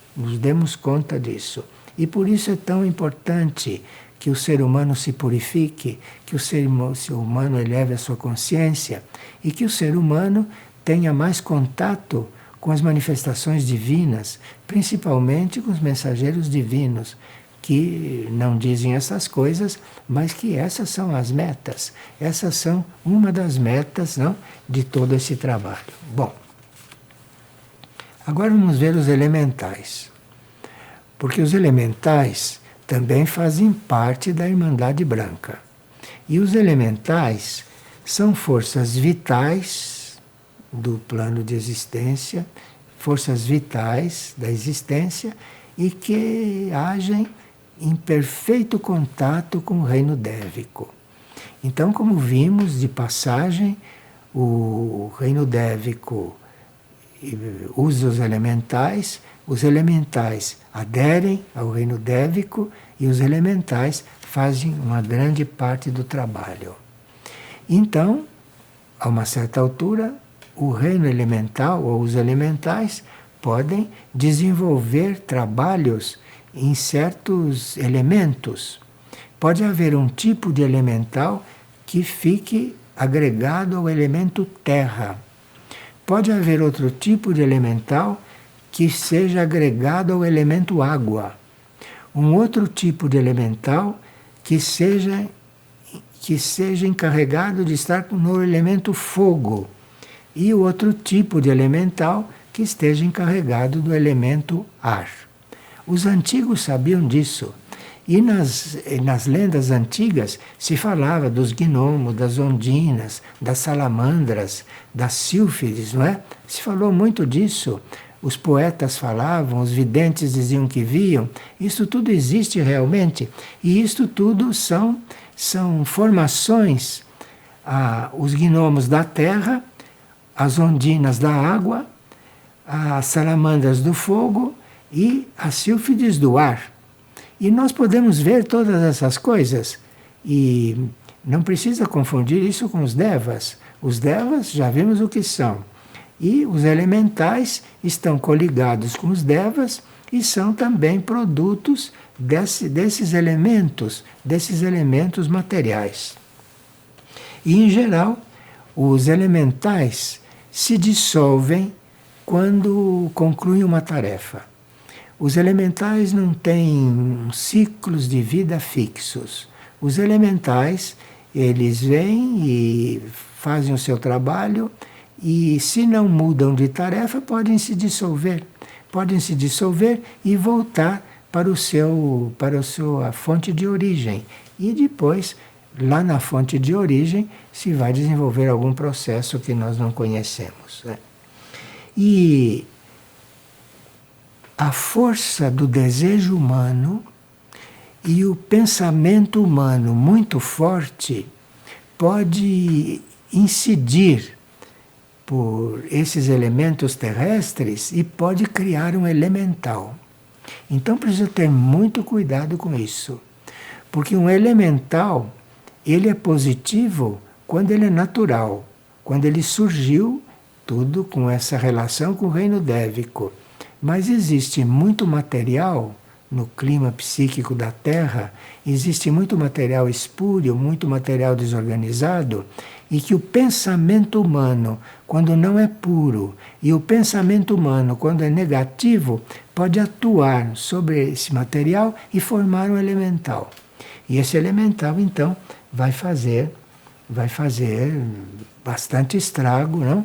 E por isso é tão importante que o ser humano se purifique, que o ser humano eleve a sua consciência e que o ser humano tenha mais contato com as manifestações divinas, principalmente com os mensageiros divinos, que não dizem essas coisas, mas que essas são as metas. Essas são uma das metas, não, de todo esse trabalho. Bom, agora vamos ver os elementais. Porque os elementais também fazem parte da Irmandade Branca. E os elementais são forças vitais do plano de existência, forças vitais da existência e que agem em perfeito contato com o reino dévico. Então, como vimos de passagem, o reino dévico usa os elementais aderem ao reino dévico e os elementais fazem uma grande parte do trabalho. Então, a uma certa altura, o reino elemental ou os elementais podem desenvolver trabalhos em certos elementos. Pode haver um tipo de elemental que fique agregado ao elemento terra. Pode haver outro tipo de elemental que seja agregado ao elemento água. Um outro tipo de elemental que seja encarregado de estar no elemento fogo. E o outro tipo de elemental que esteja encarregado do elemento ar. Os antigos sabiam disso. E nas lendas antigas se falava dos gnomos, das ondinas, das salamandras, das sílfides, não é? Se falou muito disso. Os poetas falavam, os videntes diziam que viam. Isso tudo existe realmente. E isso tudo são formações. Os gnomos da terra, as ondinas da água, as salamandras do fogo e as sílfides do ar. E nós podemos ver todas essas coisas e não precisa confundir isso com os devas. Os devas já vimos o que são. E os elementais estão coligados com os devas e são também produtos desses elementos materiais. E, em geral, os elementais se dissolvem quando concluem uma tarefa. Os elementais não têm ciclos de vida fixos. Os elementais, eles vêm e fazem o seu trabalho e, se não mudam de tarefa, podem se dissolver. Podem se dissolver e voltar para a sua fonte de origem. E depois, lá na fonte de origem, se vai desenvolver algum processo que nós não conhecemos, né? E a força do desejo humano e o pensamento humano muito forte pode incidir por esses elementos terrestres e pode criar um elemental. Então precisa ter muito cuidado com isso, porque um elemental, ele é positivo quando ele é natural, quando ele surgiu, tudo com essa relação com o reino dévico. Mas existe muito material no clima psíquico da Terra, existe muito material espúrio, muito material desorganizado, e que o pensamento humano, quando não é puro, e o pensamento humano, quando é negativo, pode atuar sobre esse material e formar um elemental. E esse elemental, então, vai fazer bastante estrago, não?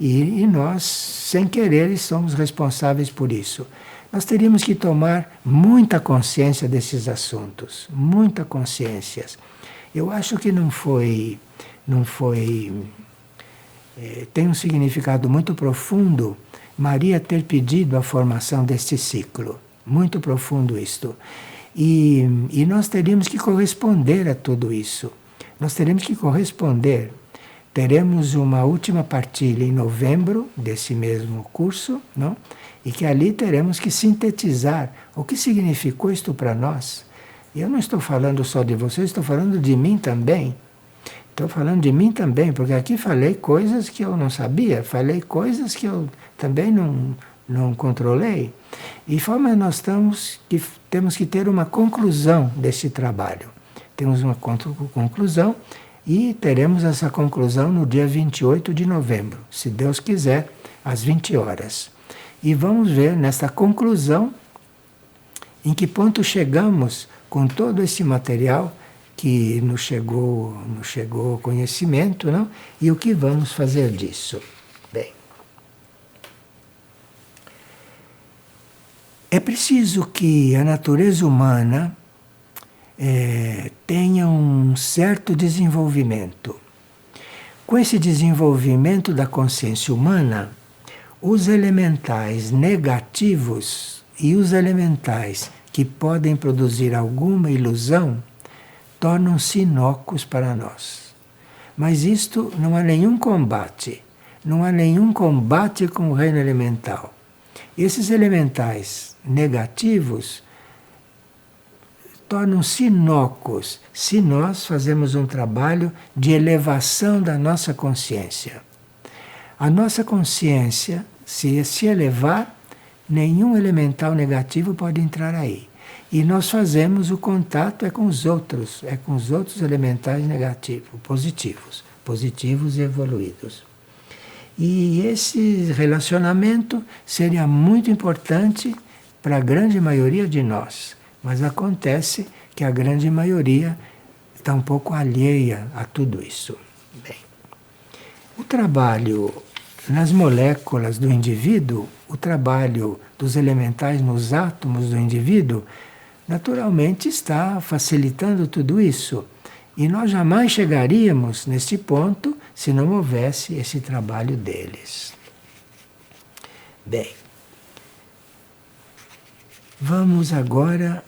E nós, sem querer, somos responsáveis por isso. Nós teríamos que tomar muita consciência desses assuntos, muita consciência. Eu acho que tem um significado muito profundo Maria ter pedido a formação deste ciclo. Muito profundo isto. E nós teríamos que corresponder a tudo isso. Nós teremos que corresponder. Teremos uma última partilha em novembro desse mesmo curso, não? E que ali teremos que sintetizar o que significou isto para nós. E eu não estou falando só de vocês, estou falando de mim também. Estou falando de mim também, porque aqui falei coisas que eu não sabia, falei coisas que eu também não controlei. E forma nós temos que ter uma conclusão desse trabalho. Temos uma conclusão. E teremos essa conclusão no dia 28 de novembro, se Deus quiser, às 20 horas. E vamos ver nessa conclusão em que ponto chegamos com todo esse material que nos chegou ao conhecimento, não? E o que vamos fazer disso. Bem, é preciso que a natureza humana tenha um certo desenvolvimento. Com esse desenvolvimento da consciência humana, os elementais negativos e os elementais que podem produzir alguma ilusão tornam-se inócuos para nós. Mas isto não há nenhum combate. Não há nenhum combate com o reino elemental. Esses elementais negativos tornam-se inócuos se nós fazemos um trabalho de elevação da nossa consciência. A nossa consciência, se elevar, nenhum elemental negativo pode entrar aí. E nós fazemos o contato com os outros elementais negativos, positivos e evoluídos. E esse relacionamento seria muito importante para a grande maioria de nós. Mas acontece que a grande maioria está um pouco alheia a tudo isso. Bem, o trabalho nas moléculas do indivíduo, o trabalho dos elementais nos átomos do indivíduo, naturalmente está facilitando tudo isso. E nós jamais chegaríamos nesse ponto se não houvesse esse trabalho deles. Bem, vamos agora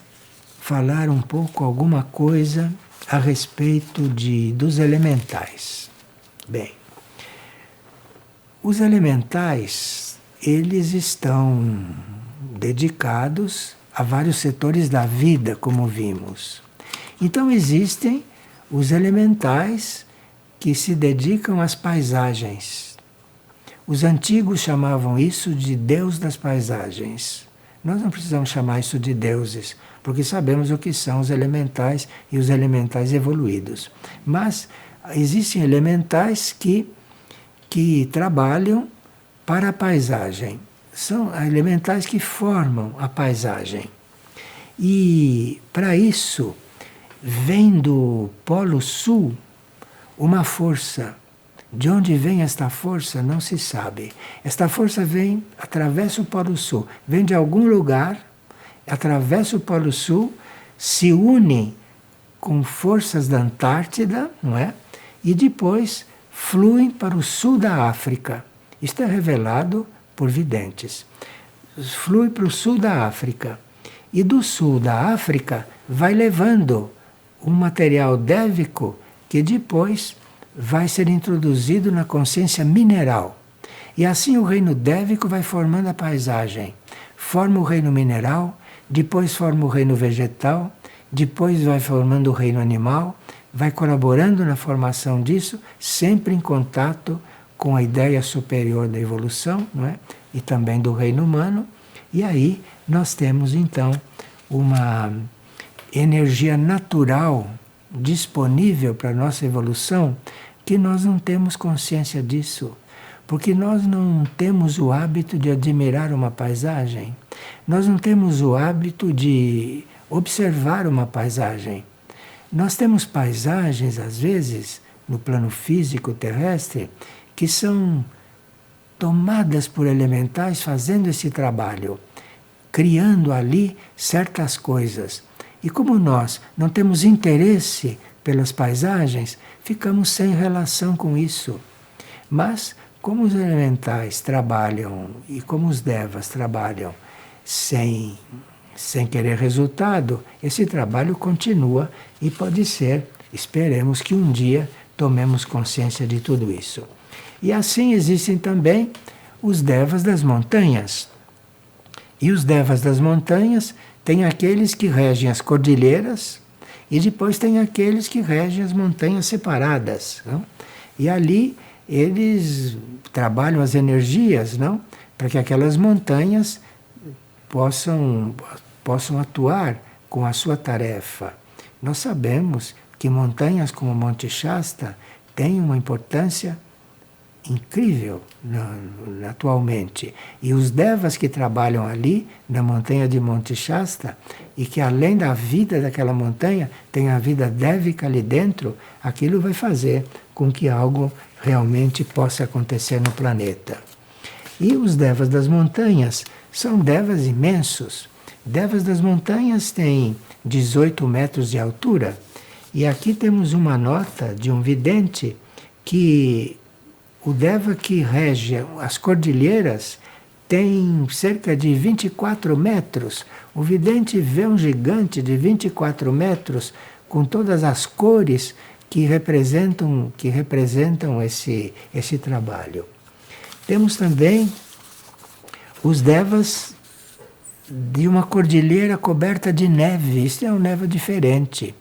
falar um pouco alguma coisa a respeito dos elementais. Bem, os elementais, eles estão dedicados a vários setores da vida, como vimos. Então existem os elementais que se dedicam às paisagens. Os antigos chamavam isso de Deus das paisagens. Nós não precisamos chamar isso de deuses, porque sabemos o que são os elementais e os elementais evoluídos. Mas existem elementais que trabalham para a paisagem. São elementais que formam a paisagem. E para isso vem do Polo Sul uma força. De onde vem esta força não se sabe. Esta força vem, atravessa o Polo Sul, vem de algum lugar, atravessa o Polo Sul, se une com forças da Antártida, não é? E depois fluem para o sul da África. Isto é revelado por videntes. Flui para o sul da África. E do sul da África vai levando um material dévico que depois vai ser introduzido na consciência mineral. E assim o reino dévico vai formando a paisagem. Forma o reino mineral, depois forma o reino vegetal, depois vai formando o reino animal, vai colaborando na formação disso, sempre em contato com a ideia superior da evolução, não é? E também do reino humano. E aí nós temos então uma energia natural disponível para a nossa evolução, que nós não temos consciência disso, porque nós não temos o hábito de admirar uma paisagem, nós não temos o hábito de observar uma paisagem. Nós temos paisagens, às vezes, no plano físico terrestre, que são tomadas por elementais fazendo esse trabalho, criando ali certas coisas. E como nós não temos interesse pelas paisagens, ficamos sem relação com isso. Mas, como os elementais trabalham e como os devas trabalham sem querer resultado, esse trabalho continua e pode ser, esperemos que um dia tomemos consciência de tudo isso. E assim existem também os devas das montanhas. E os devas das montanhas têm aqueles que regem as cordilheiras e depois tem aqueles que regem as montanhas separadas. Não? E ali eles trabalham as energias, não? Para que aquelas montanhas possam atuar com a sua tarefa. Nós sabemos que montanhas como Monte Shasta têm uma importância incrível atualmente. E os devas que trabalham ali, na montanha de Monte Shasta, e que além da vida daquela montanha, tem a vida dévica ali dentro, aquilo vai fazer com que algo realmente possa acontecer no planeta. E os devas das montanhas são devas imensos. Devas das montanhas têm 18 metros de altura. E aqui temos uma nota de um vidente que o deva que rege as cordilheiras tem cerca de 24 metros. O vidente vê um gigante de 24 metros com todas as cores que representam esse trabalho. Temos também os devas de uma cordilheira coberta de neve. Isso é uma neve diferente.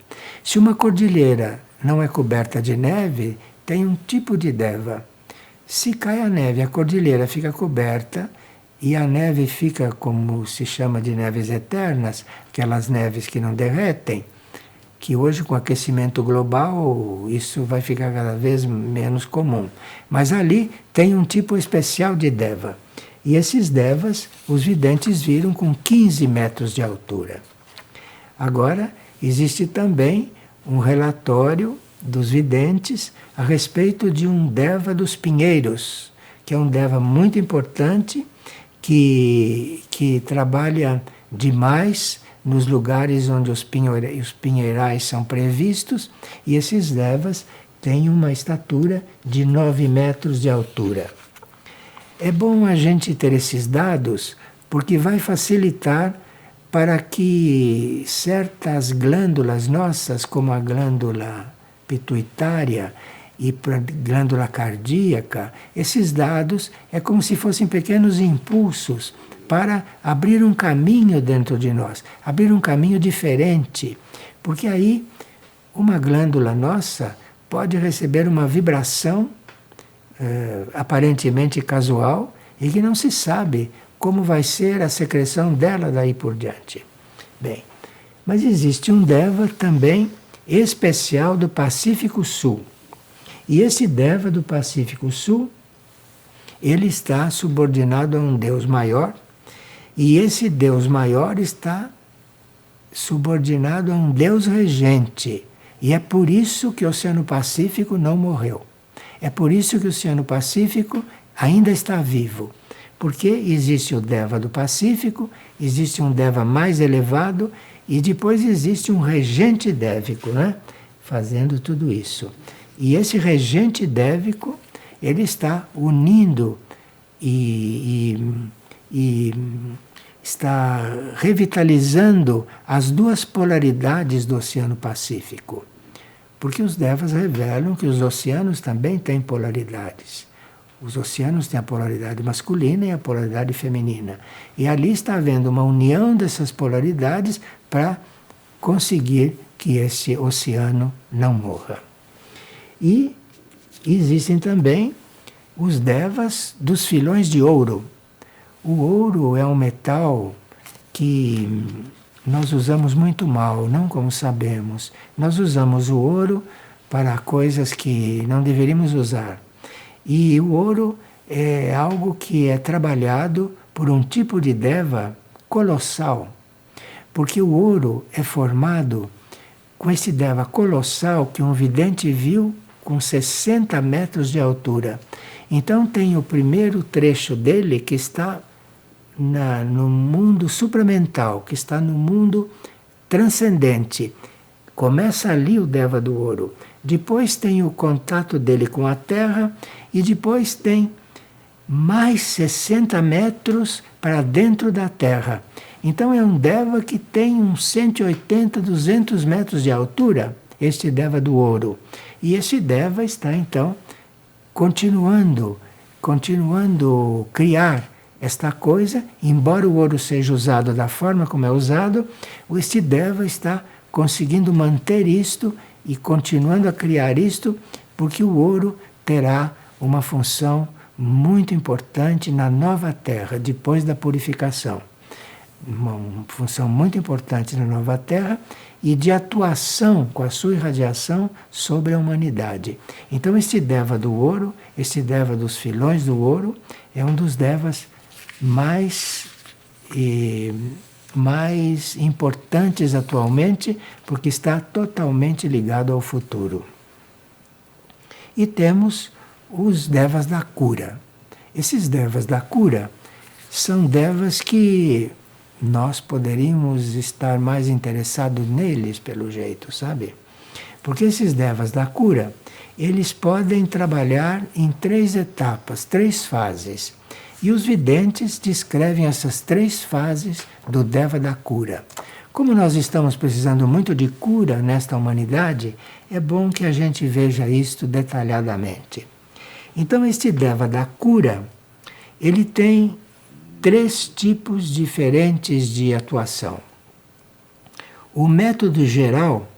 Se uma cordilheira não é coberta de neve, tem um tipo de deva. Se cai a neve, a cordilheira fica coberta e a neve fica como se chama de neves eternas, aquelas neves que não derretem, que hoje com o aquecimento global isso vai ficar cada vez menos comum. Mas ali tem um tipo especial de deva. E esses devas, os videntes viram com 15 metros de altura. Agora, existe também um relatório dos videntes a respeito de um deva dos pinheiros, que é um deva muito importante, que trabalha demais nos lugares onde os pinheirais são previstos, e esses devas têm uma estatura de 9 metros de altura. É bom a gente ter esses dados, porque vai facilitar para que certas glândulas nossas, como a glândula pituitária e a glândula cardíaca, esses dados é como se fossem pequenos impulsos para abrir um caminho dentro de nós, abrir um caminho diferente, porque aí uma glândula nossa pode receber uma vibração aparentemente casual e que não se sabe como vai ser a secreção dela daí por diante. Bem, mas existe um deva também especial do Pacífico Sul. E esse deva do Pacífico Sul, ele está subordinado a um Deus maior, e esse Deus maior está subordinado a um Deus regente. E é por isso que o Oceano Pacífico não morreu. É por isso que o Oceano Pacífico ainda está vivo. Porque existe o Deva do Pacífico, existe um Deva mais elevado e depois existe um regente dévico, né? Fazendo tudo isso. E esse regente dévico, ele está unindo e está revitalizando as duas polaridades do Oceano Pacífico. Porque os devas revelam que os oceanos também têm polaridades. Os oceanos têm a polaridade masculina e a polaridade feminina. E ali está havendo uma união dessas polaridades para conseguir que esse oceano não morra. E existem também os devas dos filões de ouro. O ouro é um metal que nós usamos muito mal, não como sabemos. Nós usamos o ouro para coisas que não deveríamos usar. E o ouro é algo que é trabalhado por um tipo de deva colossal. Porque o ouro é formado com esse deva colossal que um vidente viu com 60 metros de altura. Então tem o primeiro trecho dele que está no mundo supramental, que está no mundo transcendente. Começa ali o Deva do Ouro. Depois tem o contato dele com a Terra e depois tem mais 60 metros para dentro da Terra. Então é um Deva que tem uns 180, 200 metros de altura, este Deva do Ouro. E esse Deva está então continuando criar esta coisa, embora o ouro seja usado da forma como é usado, este Deva está conseguindo manter isto e continuando a criar isto, porque o ouro terá uma função muito importante na nova Terra, depois da purificação. Uma função muito importante na nova Terra e de atuação com a sua irradiação sobre a humanidade. Então este Deva do ouro, este Deva dos filões do ouro, é um dos Devas mais importantes atualmente, porque está totalmente ligado ao futuro. E temos os Devas da cura. Esses Devas da cura são Devas que nós poderíamos estar mais interessados neles, pelo jeito, sabe? Porque esses Devas da cura, eles podem trabalhar em 3 etapas, 3 fases. E os videntes descrevem essas 3 fases do Deva da cura. Como nós estamos precisando muito de cura nesta humanidade, é bom que a gente veja isto detalhadamente. Então este Deva da cura, ele tem 3 tipos diferentes de atuação. O método geral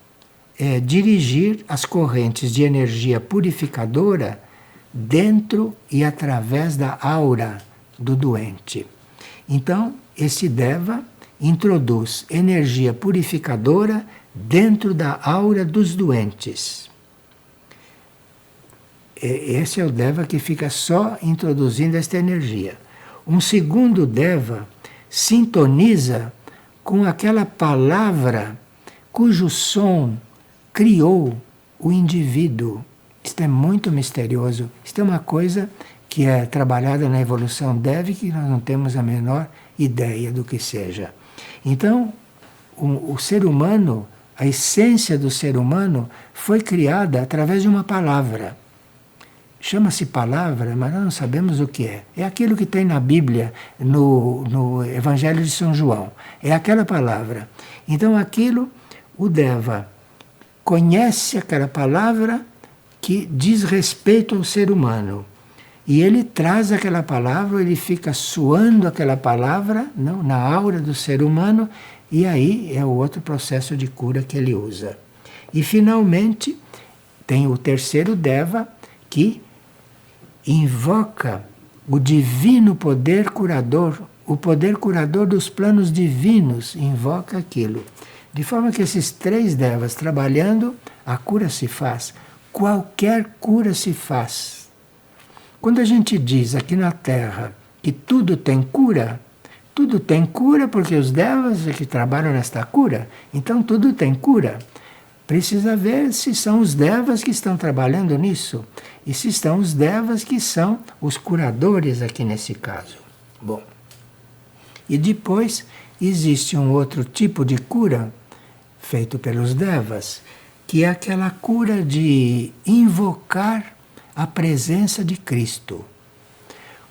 é dirigir as correntes de energia purificadora dentro e através da aura do doente. Então, esse Deva introduz energia purificadora dentro da aura dos doentes. Esse é o Deva que fica só introduzindo esta energia. Um segundo Deva sintoniza com aquela palavra cujo som criou o indivíduo. Isto é muito misterioso. Isto é uma coisa que é trabalhada na evolução Dévica que nós não temos a menor ideia do que seja. Então, o ser humano, a essência do ser humano, foi criada através de uma palavra. Chama-se palavra, mas nós não sabemos o que é. É aquilo que tem na Bíblia, no Evangelho de São João. É aquela palavra. Então, aquilo, o Deva conhece aquela palavra que diz respeito ao ser humano. E ele traz aquela palavra, ele fica suando aquela palavra não, na aura do ser humano, e aí é o outro processo de cura que ele usa. E finalmente tem o terceiro Deva que invoca o divino poder curador, o poder curador dos planos divinos, invoca aquilo. De forma que esses 3 Devas trabalhando, a cura se faz. Qualquer cura se faz. Quando a gente diz aqui na Terra que tudo tem cura porque os Devas é que trabalham nesta cura, então tudo tem cura. Precisa ver se são os Devas que estão trabalhando nisso e se estão os Devas que são os curadores aqui nesse caso. Bom, e depois existe um outro tipo de cura feito pelos Devas, que é aquela cura de invocar a presença de Cristo.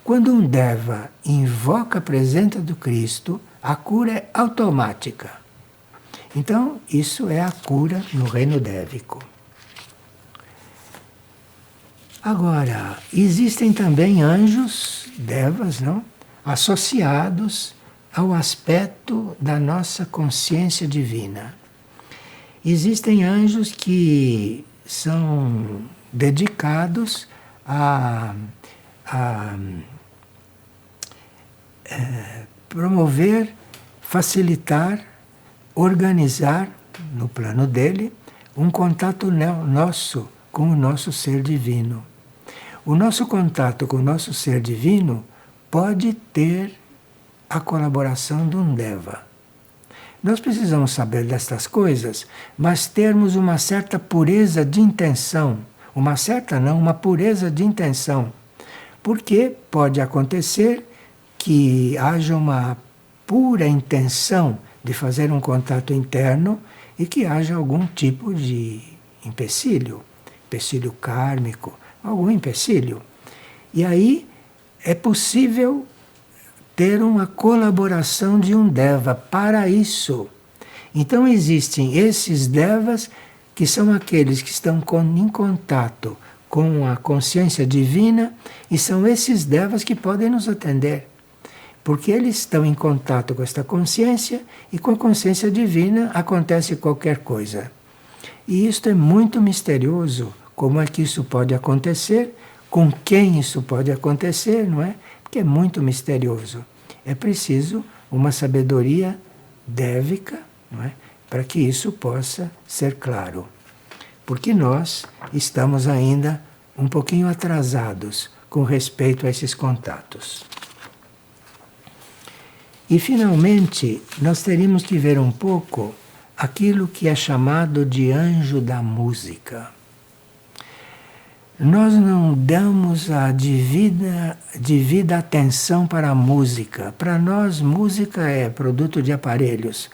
Quando um Deva invoca a presença do Cristo, a cura é automática. Então, isso é a cura no reino dévico. Agora, existem também anjos, Devas, não? Associados ao aspecto da nossa consciência divina. Existem anjos que são dedicados a promover, facilitar, organizar, no plano dele, um contato nosso com o nosso ser divino. O nosso contato com o nosso ser divino pode ter a colaboração de um Deva. Nós precisamos saber destas coisas, mas termos uma certa pureza de intenção. Uma certa não, uma pureza de intenção. Porque pode acontecer que haja uma pura intenção de fazer um contato interno e que haja algum tipo de empecilho kármico, algum empecilho. E aí é possível ter uma colaboração de um Deva para isso. Então existem esses Devas que são aqueles que estão em contato com a consciência divina e são esses Devas que podem nos atender. Porque eles estão em contato com esta consciência e com a consciência divina acontece qualquer coisa. E isto é muito misterioso. Como é que isso pode acontecer? Com quem isso pode acontecer, não é? Porque é muito misterioso. É preciso uma sabedoria dévica, não é? Para que isso possa ser claro. Porque nós estamos ainda um pouquinho atrasados com respeito a esses contatos. E, finalmente, nós teríamos que ver um pouco aquilo que é chamado de anjo da música. Nós não damos a devida atenção para a música. Para nós, música é produto de aparelhos.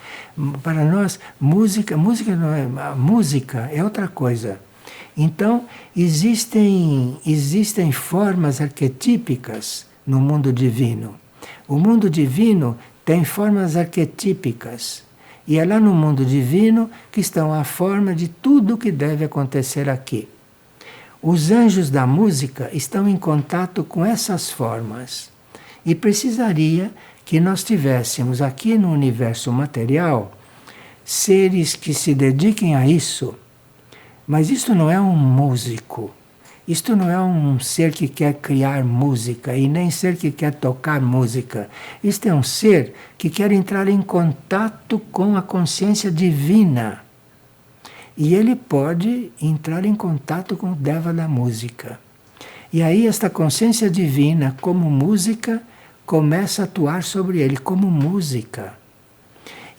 Para nós, música não é, música é outra coisa. Então, existem formas arquetípicas no mundo divino. O mundo divino tem formas arquetípicas. E é lá no mundo divino que estão a forma de tudo o que deve acontecer aqui. Os anjos da música estão em contato com essas formas. E precisaria que nós tivéssemos aqui no universo material seres que se dediquem a isso. Mas isto não é um músico. Isto não é um ser que quer criar música e nem ser que quer tocar música. Isto é um ser que quer entrar em contato com a consciência divina. E ele pode entrar em contato com o Deva da música. E aí esta consciência divina, como música, começa a atuar sobre ele como música.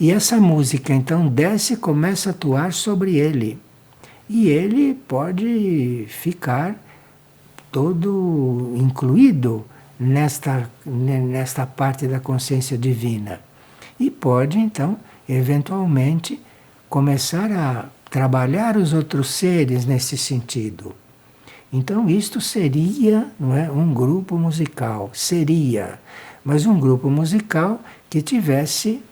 E essa música então desce e começa a atuar sobre ele. E ele pode ficar todo incluído nesta parte da consciência divina. E pode, então, eventualmente, começar a trabalhar os outros seres nesse sentido. Então, isto seria, não é, um grupo musical. Seria. Mas um grupo musical que tivesse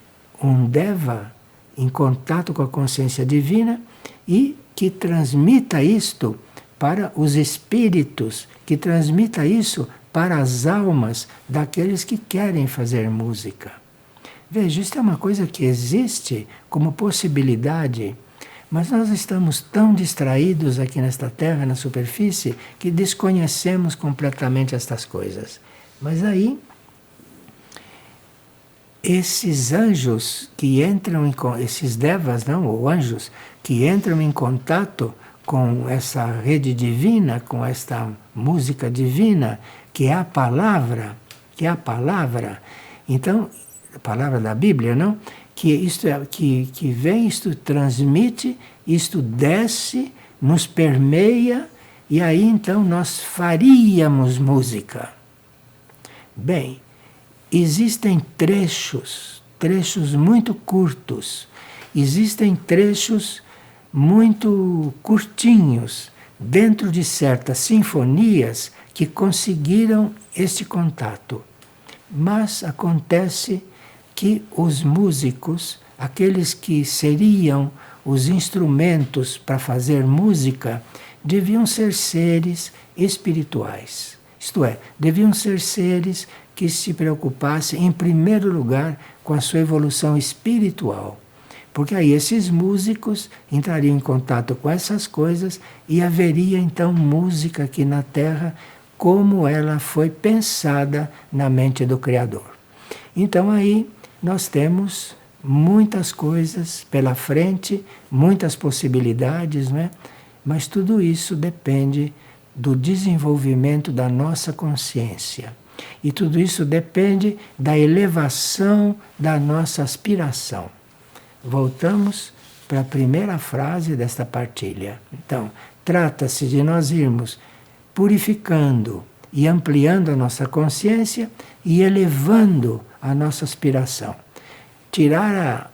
um Deva em contato com a consciência divina e que transmita isto para os espíritos, que transmita isso para as almas daqueles que querem fazer música. Veja, isso é uma coisa que existe como possibilidade, mas nós estamos tão distraídos aqui nesta Terra, na superfície, que desconhecemos completamente estas coisas. Mas aí, esses anjos que entram em esses devas, não, ou anjos que entram em contato com essa rede divina, com esta música divina, que é a palavra, então, a palavra da Bíblia, não? Que isto que vem, isto transmite, isto desce, nos permeia, e aí então nós faríamos música. Bem, existem trechos muito curtos, existem trechos muito curtinhos dentro de certas sinfonias que conseguiram este contato. Mas acontece que os músicos, aqueles que seriam os instrumentos para fazer música, deviam ser seres espirituais. Isto é, deviam ser seres que se preocupassem, em primeiro lugar, com a sua evolução espiritual. Porque aí esses músicos entrariam em contato com essas coisas e haveria então música aqui na Terra como ela foi pensada na mente do Criador. Então aí nós temos muitas coisas pela frente, muitas possibilidades, né? Mas tudo isso depende do desenvolvimento da nossa consciência. E tudo isso depende da elevação da nossa aspiração. Voltamos para a primeira frase desta partilha. Então, trata-se de nós irmos purificando e ampliando a nossa consciência e elevando a nossa aspiração. Tirar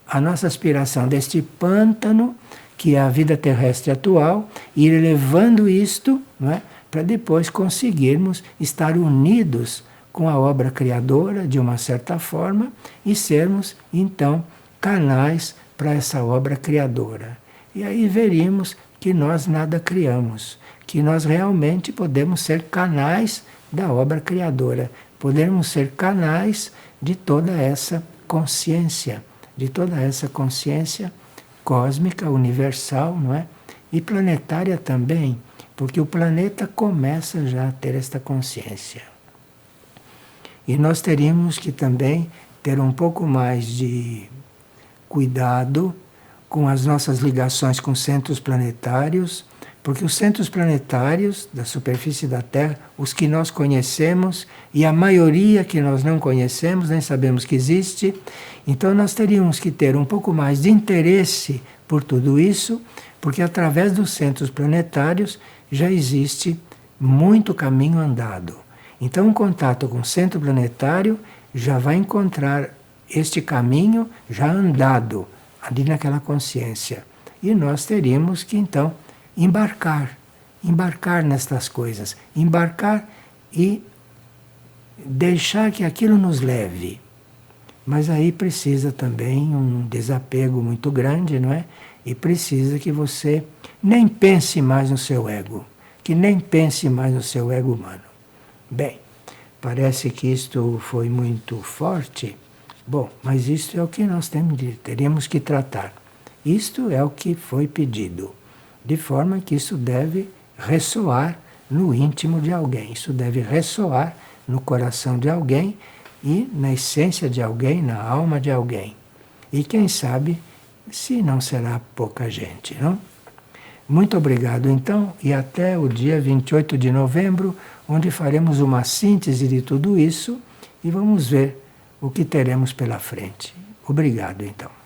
a nossa aspiração deste pântano, que é a vida terrestre atual, e ir elevando isto, não é? Para depois conseguirmos estar unidos com a obra criadora, de uma certa forma, e sermos, então, canais para essa obra criadora. E aí veríamos que nós nada criamos, que nós realmente podemos ser canais da obra criadora, podemos ser canais de toda essa consciência, cósmica, universal, não é? E planetária também, porque o planeta começa já a ter esta consciência. E nós teríamos que também ter um pouco mais de cuidado com as nossas ligações com centros planetários, porque os centros planetários da superfície da Terra, os que nós conhecemos e a maioria que nós não conhecemos, nem sabemos que existe, então nós teríamos que ter um pouco mais de interesse por tudo isso, porque através dos centros planetários já existe muito caminho andado. Então, um contato com o centro planetário já vai encontrar este caminho já andado ali naquela consciência. E nós teríamos que, então, embarcar nestas coisas, embarcar e deixar que aquilo nos leve. Mas aí precisa também um desapego muito grande, não é? E precisa que você nem pense mais no seu ego, que nem pense mais no seu ego humano. Bem, parece que isto foi muito forte. Bom, mas isto é o que nós teríamos que tratar. Isto é o que foi pedido, de forma que isso deve ressoar no íntimo de alguém, isso deve ressoar no coração de alguém e na essência de alguém, na alma de alguém. E quem sabe se não será pouca gente, não? Muito obrigado então e até o dia 28 de novembro, onde faremos uma síntese de tudo isso e vamos ver o que teremos pela frente. Obrigado então.